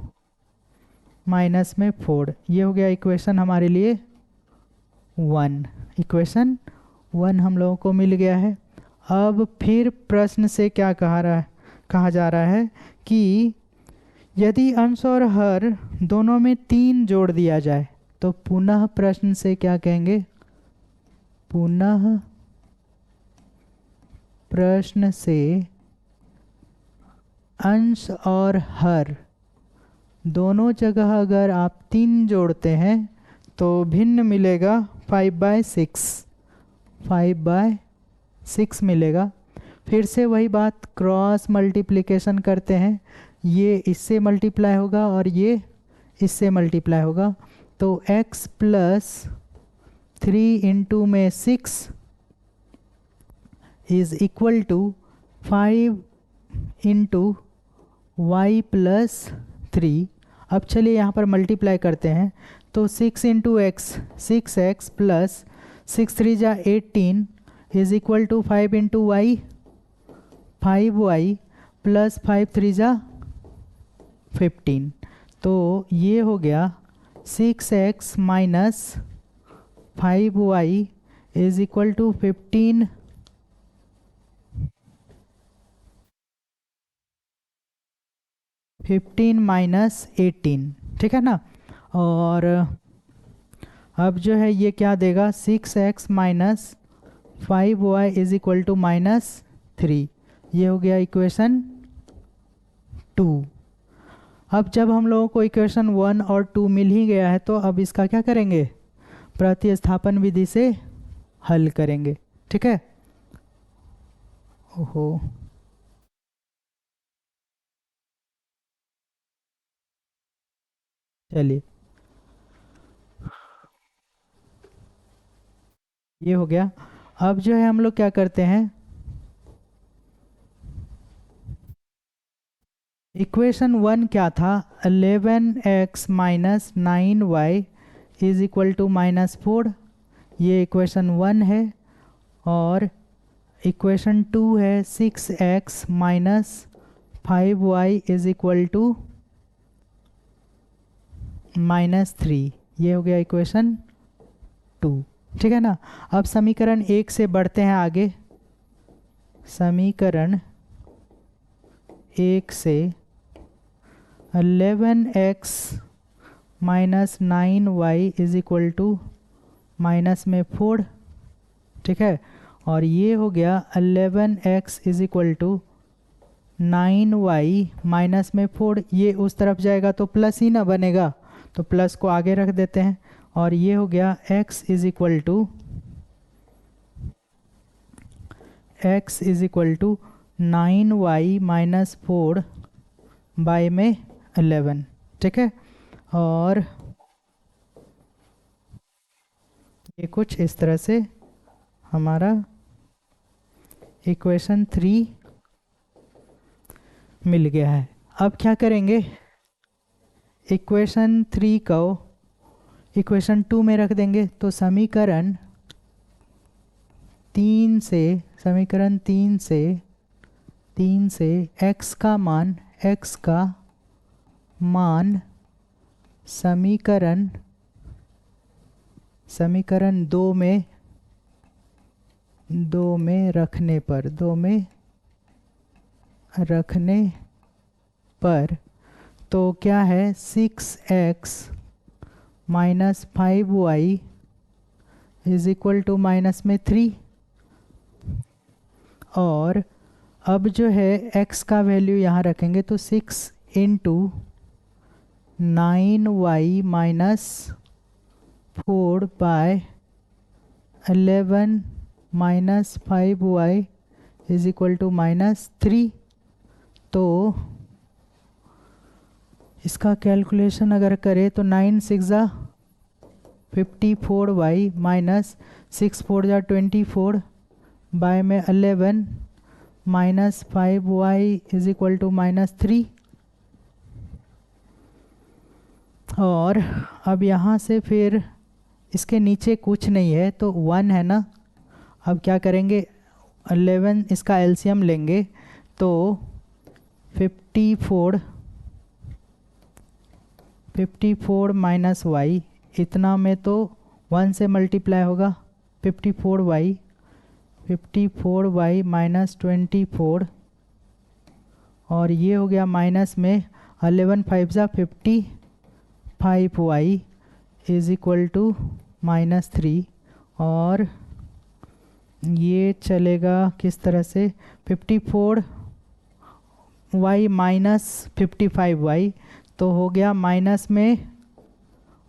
minus में 4। ये हो गया इक्वेशन हमारे लिए 1, इक्वेशन 1 हम लोगों को मिल गया है। अब फिर प्रश्न से क्या कहा जा रहा है कि यदि अंश और हर दोनों में 3 जोड़ दिया जाए तो पुनः प्रश्न से क्या कहेंगे, पुनः प्रश्न से अंश और हर दोनों जगह अगर आप 3 जोड़ते हैं तो भिन्न मिलेगा 5/6, 5/6 मिलेगा। फिर से वही बात क्रॉस मल्टीप्लिकेशन करते हैं, ये इससे मल्टीप्लाई होगा और ये इससे मल्टीप्लाई होगा, तो x प्लस 3 इंटू में 6 is equal to 5 into y plus 3। अब चलिए यहाँ पर मल्टीप्लाई करते हैं, तो 6 इंटू एक्स 6x प्लस 6 3 जा 18 is equal to 5 into y 5y plus 5 3 जा 15। तो ये हो गया 6x minus 5y is equal to 15 minus 18, ठीक है ना। और अब जो है ये क्या देगा 6x minus 5y is equal to -3। ये हो गया इक्वेशन 2। अब जब हम लोगों को इक्वेशन 1 और 2 मिल ही गया है तो अब इसका क्या करेंगे, प्रतिस्थापन विधि से हल करेंगे, ठीक है। ओहो, चलिए ये हो गया। अब जो है हम लोग क्या करते हैं, इक्वेशन 1 क्या था 11x minus 9y is equal to -4, ये इक्वेशन 1 है। और इक्वेशन 2 है 6x minus 5y is equal to -3, ये हो गया इक्वेशन 2, ठीक है ना। अब समीकरण 1 से बढ़ते हैं आगे, समीकरण 1 से 11x minus 9y is equal to minus में 4, ठीक है। और ये हो गया 11x is equal to 9y minus में 4, ये उस तरफ जाएगा तो प्लस ही ना बनेगा, तो प्लस को आगे रख देते हैं। और ये हो गया x is equal to 9y minus 4 by में 11, ठीक है। और ये कुछ इस तरह से हमारा इक्वेशन 3 मिल गया है। अब क्या करेंगे, इक्वेशन 3 को इक्वेशन 2 में रख देंगे। तो समीकरण 3 से x का मान समीकरण 2 में रखने पर तो क्या है, 6x minus 5y is equal to minus में 3। और अब जो है x का वैल्यू यहाँ रखेंगे तो 6 into 9y minus 4 by 11 minus 5y is equal to minus 3। तो इसका कैलकुलेशन अगर करें तो 9 6 ज़ा 54y माइनस 6 4 ज़ा 24 बाय में 11 minus 5y is equal to minus 3। और अब यहाँ से फिर इसके नीचे कुछ नहीं है तो 1 है ना। अब क्या करेंगे, 11 इसका एलसीएम लेंगे तो 54 माइनस y, इतना में तो 1 से मल्टीप्लाई होगा 54y माइनस 24 और ये हो गया माइनस में 11 5 ज़ा 55y is equal to minus 3। और ये चलेगा किस तरह से, 54y माइनस 55y तो हो गया माइनस में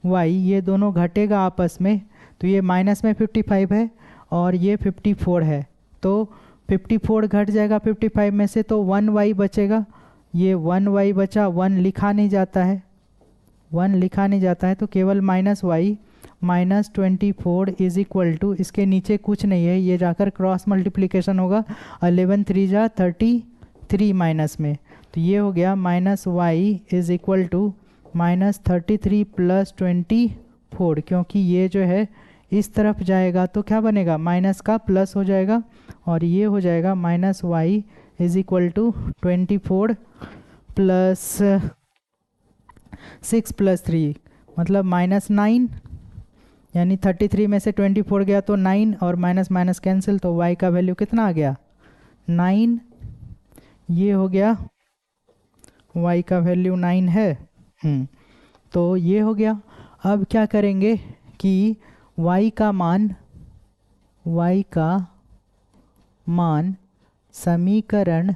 y, ये दोनों घटेगा आपस में तो ये माइनस में 55 है और ये 54 है तो 54 घट जाएगा 55 में से तो 1y बचेगा। ये 1y बचा, 1 लिखा नहीं जाता है तो केवल minus y minus 24 is equal to, इसके नीचे कुछ नहीं है, ये जाकर क्रॉस मल्टीप्लिकेशन होगा 11 3 जा 33 माइनस में तो ये हो गया minus y is equal to minus 33 plus 24, क्योंकि ये जो है इस तरफ जाएगा तो क्या बनेगा, माइनस का प्लस हो जाएगा और ये हो जाएगा minus y is equal to 24 plus 6 plus 3 मतलब माइनस 9, यानी 33 में से 24 गया तो 9 और माइनस माइनस कैंसिल तो y का वैल्यू कितना आ गया 9। ये हो गया y का वैल्यू 9 है। तो ये हो गया। अब क्या करेंगे कि y का मान समीकरण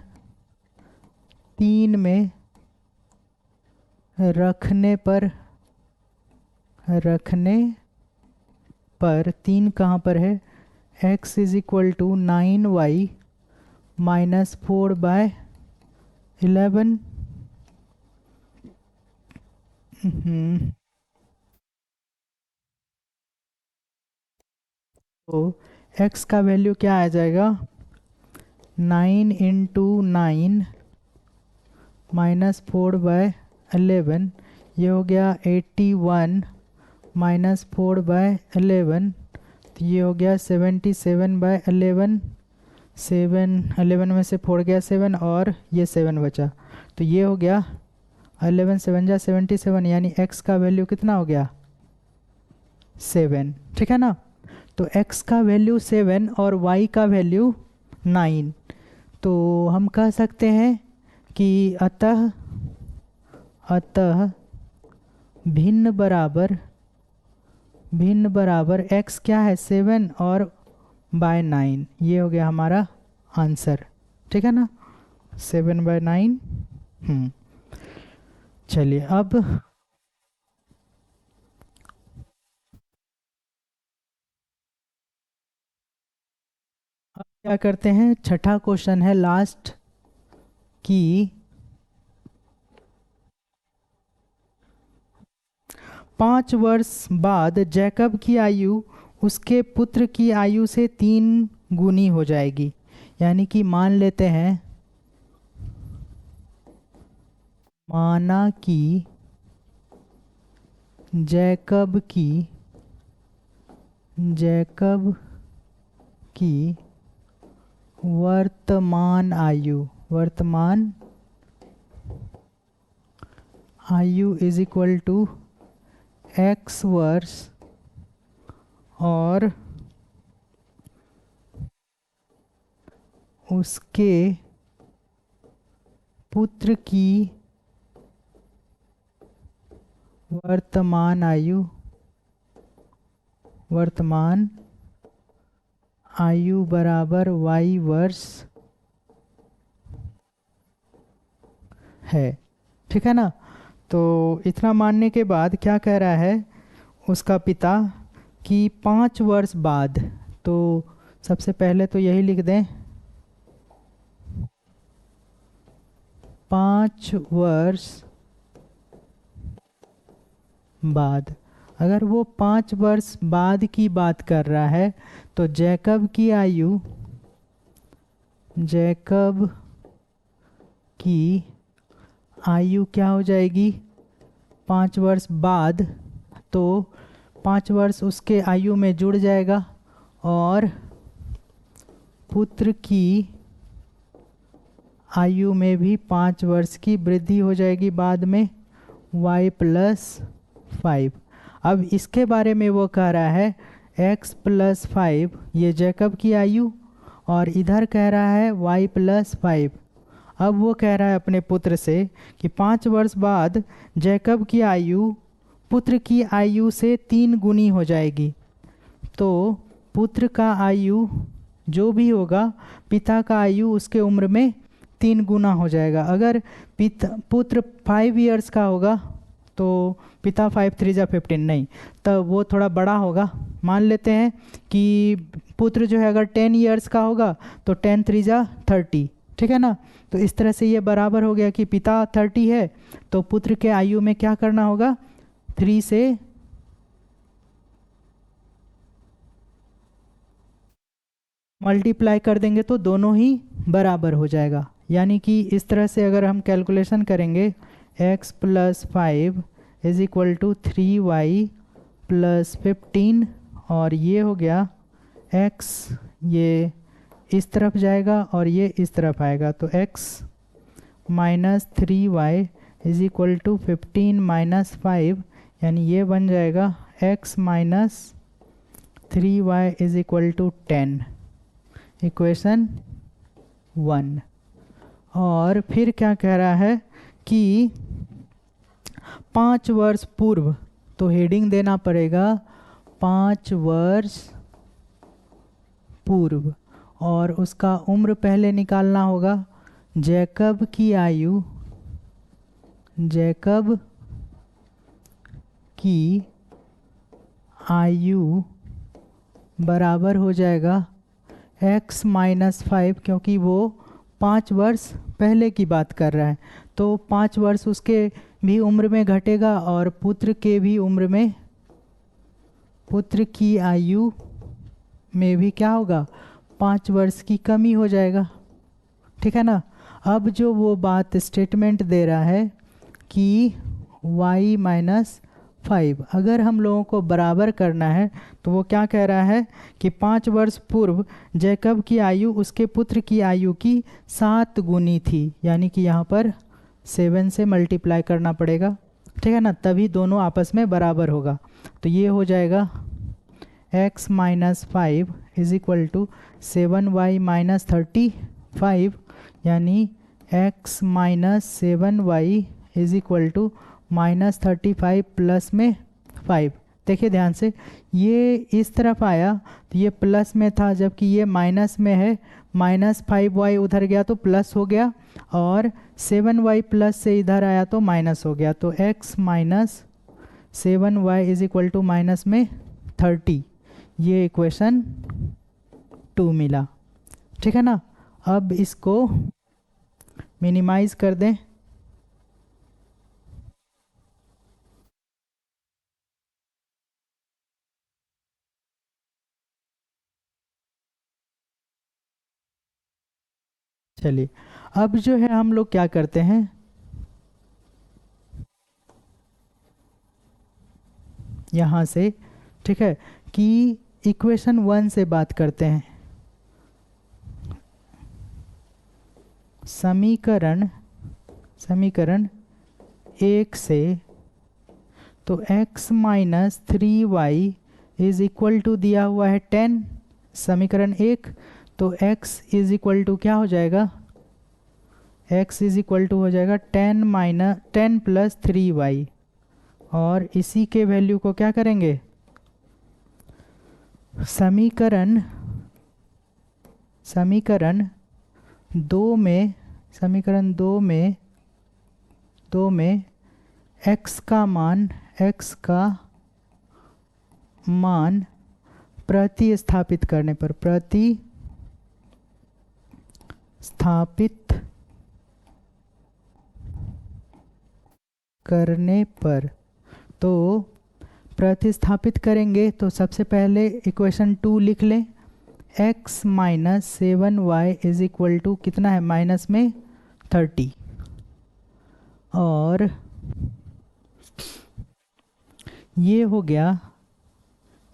3 में रखने पर 3 कहाँ पर है, x is equal to 9y minus 4 by 11। तो x का वैल्यू क्या आ जाएगा, 9 इंटू 9 माइनस 4 बाय 11, ये हो गया 81 माइनस 4 बाय 11 तो ये हो गया 77 बाय 11। 11 में से 4 गया 7 और ये 7 बचा तो ये हो गया 11 7 जा 77, यानी x का वैल्यू कितना हो गया 7, ठीक है ना। तो x का वैल्यू 7 और y का वैल्यू 9, तो हम कह सकते हैं कि अतः भिन्न बराबर x क्या है 7 और बाय 9, ये हो गया हमारा आंसर, ठीक है ना, 7 बाय 9। चलिए अब क्या करते हैं, छठा क्वेश्चन है लास्ट कि 5 वर्ष बाद जैकब की आयु उसके पुत्र की आयु से 3 गुनी हो जाएगी। यानी कि मान लेते हैं माना कि जैकब की वर्तमान आयु इज इक्वल टू x वर्ष और उसके पुत्र की वर्तमान आयु बराबर y वर्ष है। ठीक है ना। तो इतना मानने के बाद क्या कह रहा है उसका पिता कि 5 वर्ष बाद, तो सबसे पहले तो यही लिख दें 5 वर्ष बाद। अगर वो 5 वर्ष बाद की बात कर रहा है तो जैकब की आयु क्या हो जाएगी 5 वर्ष बाद, तो 5 वर्ष उसके आयु में जुड़ जाएगा और पुत्र की आयु में भी 5 वर्ष की वृद्धि हो जाएगी बाद में y प्लस 5। अब इसके बारे में वो कह रहा है x प्लस 5, ये जैकब की आयु, और इधर कह रहा है y प्लस 5। अब वो कह रहा है अपने पुत्र से कि 5 वर्ष बाद जैकब की आयु पुत्र की आयु से 3 गुनी हो जाएगी। तो पुत्र का आयु जो भी होगा पिता का आयु उसके उम्र में 3 गुना हो जाएगा। अगर पुत्र 5 इयर्स का होगा तो पिता 5 3 जा 15 नहीं, तब वो थोड़ा बड़ा होगा। मान लेते हैं कि पुत्र जो है अगर 10 इयर्स का होगा तो 10 3 जा 30। ठीक है ना। तो इस तरह से ये बराबर हो गया कि पिता 30 है तो पुत्र के आयु में क्या करना होगा 3 से मल्टीप्लाई कर देंगे तो दोनों ही बराबर हो जाएगा। यानी कि इस तरह से अगर हम कैलकुलेशन करेंगे x plus 5 is equal to 3y plus 15, और ये हो गया x, ये इस तरफ जाएगा और ये इस तरफ आएगा, तो x minus 3y is equal to 15 minus 5, यानी ये बन जाएगा x minus 3y is equal to 10, equation 1। और फिर क्या कह रहा है कि 5 वर्ष पूर्व, तो हेडिंग देना पड़ेगा 5 वर्ष पूर्व, और उसका उम्र पहले निकालना होगा। जैकब की आयु बराबर हो जाएगा x माइनस 5, क्योंकि वो 5 वर्ष पहले की बात कर रहा है, तो 5 वर्ष उसके भी उम्र में घटेगा और पुत्र के भी उम्र में, पुत्र की आयु में भी क्या होगा 5 वर्ष की कमी हो जाएगा। ठीक है ना। अब जो वो बात स्टेटमेंट दे रहा है कि y माइनस 5 अगर हम लोगों को बराबर करना है तो वो क्या कह रहा है कि 5 वर्ष पूर्व जैकब की आयु उसके पुत्र की आयु की 7 गुनी थी, यानी कि यहाँ पर 7 से मल्टीप्लाई करना पड़ेगा। ठीक है ना, तभी दोनों आपस में बराबर होगा। तो ये हो जाएगा x minus 5 is equal to 7y minus 35, यानी x minus 7y is equal to minus 35 plus में 5। देखिए ध्यान से, ये इस तरफ आया तो ये प्लस में था, जबकि ये माइनस में है। माइनस 5y उधर गया तो प्लस हो गया, और 7y प्लस से इधर आया तो माइनस हो गया। तो x minus 7y is equal to minus में 30, ये इक्वेशन 2 मिला। ठीक है ना। अब इसको मिनिमाइज कर दें। चलिए, अब जो है हम लोग क्या करते हैं, यहाँ से, ठीक है, कि इक्वेशन 1 से बात करते हैं। समीकरण 1 से, तो x minus 3y is equal to दिया हुआ है 10, समीकरण 1, तो x इज इक्वल टू क्या हो जाएगा, x इज इक्वल टू हो जाएगा 10 प्लस 3y, और इसी के वैल्यू को क्या करेंगे, समीकरण 2 में x का मान प्रतिस्थापित करने पर, तो प्रतिस्थापित करेंगे तो सबसे पहले इक्वेशन 2 लिख लें, x minus 7y is equal to कितना है, माइनस में 30, और ये हो गया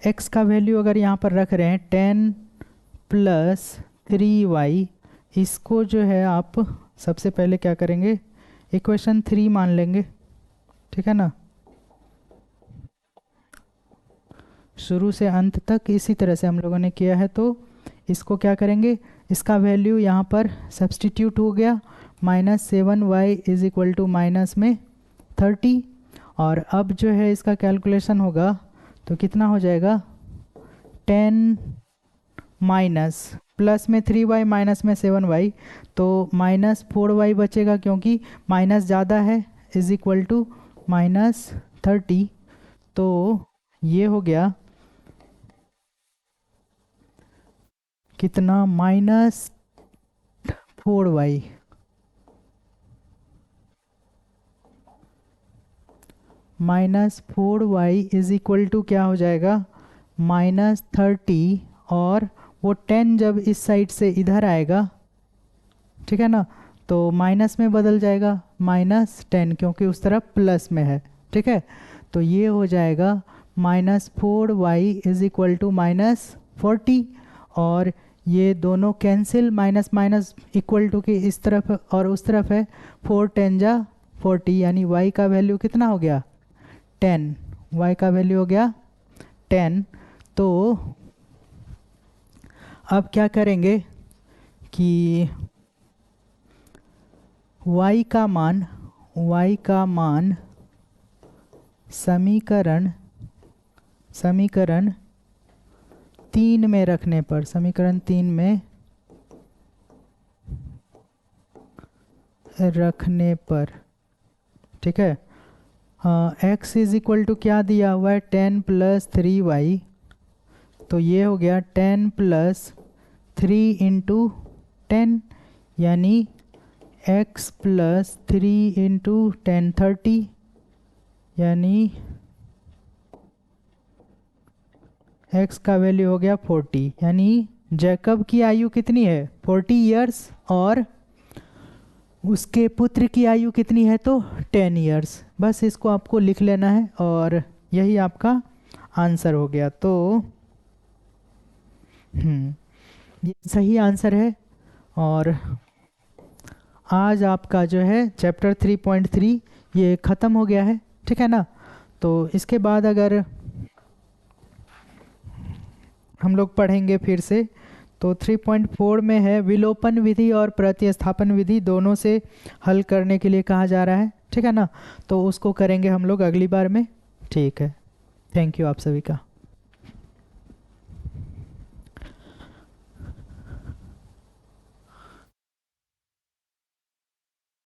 x का वैल्यू अगर यहाँ पर रख रहे हैं 10 प्लस 3y, इसको जो है आप सबसे पहले क्या करेंगे, इक्वेशन 3 मान लेंगे, ठीक है ना। शुरू से अंत तक इसी तरह से हम लोगों ने किया है, तो इसको क्या करेंगे, इसका वैल्यू यहाँ पर सब्सटीट्यूट हो गया, minus 7y is equal to minus में 30, और अब जो है इसका कैलकुलेशन होगा तो कितना हो जाएगा, 10 माइनस प्लस में 3y माइनस में 7y, तो माइनस 4y बचेगा क्योंकि माइनस ज़्यादा है, इज इक्वल टू माइनस 30, तो ये हो गया कितना, minus 4y, minus 4y is equal to क्या हो जाएगा, माइनस 30, और वो 10 जब इस साइड से इधर आएगा, ठीक है ना, तो माइनस में बदल जाएगा, माइनस 10, क्योंकि उस तरफ प्लस में है, ठीक है, तो ये हो जाएगा minus 4y is equal to minus 40, और ये दोनों cancel, minus minus equal to की इस तरफ और उस तरफ है, 4 10 जा 40, यानी y का वैल्यू कितना हो गया, 10, y का वैल्यू हो गया 10। तो अब क्या करेंगे कि y का मान समीकरण 3 में रखने पर, समीकरण 3 में रखने पर, ठीक है, x इज इक्वल टू क्या दिया हुआ है, 10 प्लस 3y, तो ये हो गया 10 प्लस 3 इंटू 10, यानी x प्लस 3 इंटू 10 30, यानी x का वैल्यू हो गया 40, यानी जैकब की आयु कितनी है, 40 इयर्स, और उसके पुत्र की आयु कितनी है, तो 10 इयर्स। बस इसको आपको लिख लेना है और यही आपका आंसर हो गया। तो ये सही आंसर है। और आज आपका जो है चैप्टर 3.3 ये ख़त्म हो गया है, ठीक है ना। तो इसके बाद अगर हम लोग पढ़ेंगे फिर से, तो 3.4 में है विलोपन विधि और प्रतिस्थापन विधि, दोनों से हल करने के लिए कहा जा रहा है, ठीक है ना। तो उसको करेंगे हम लोग अगली बार में, ठीक है। थैंक यू आप सभी का।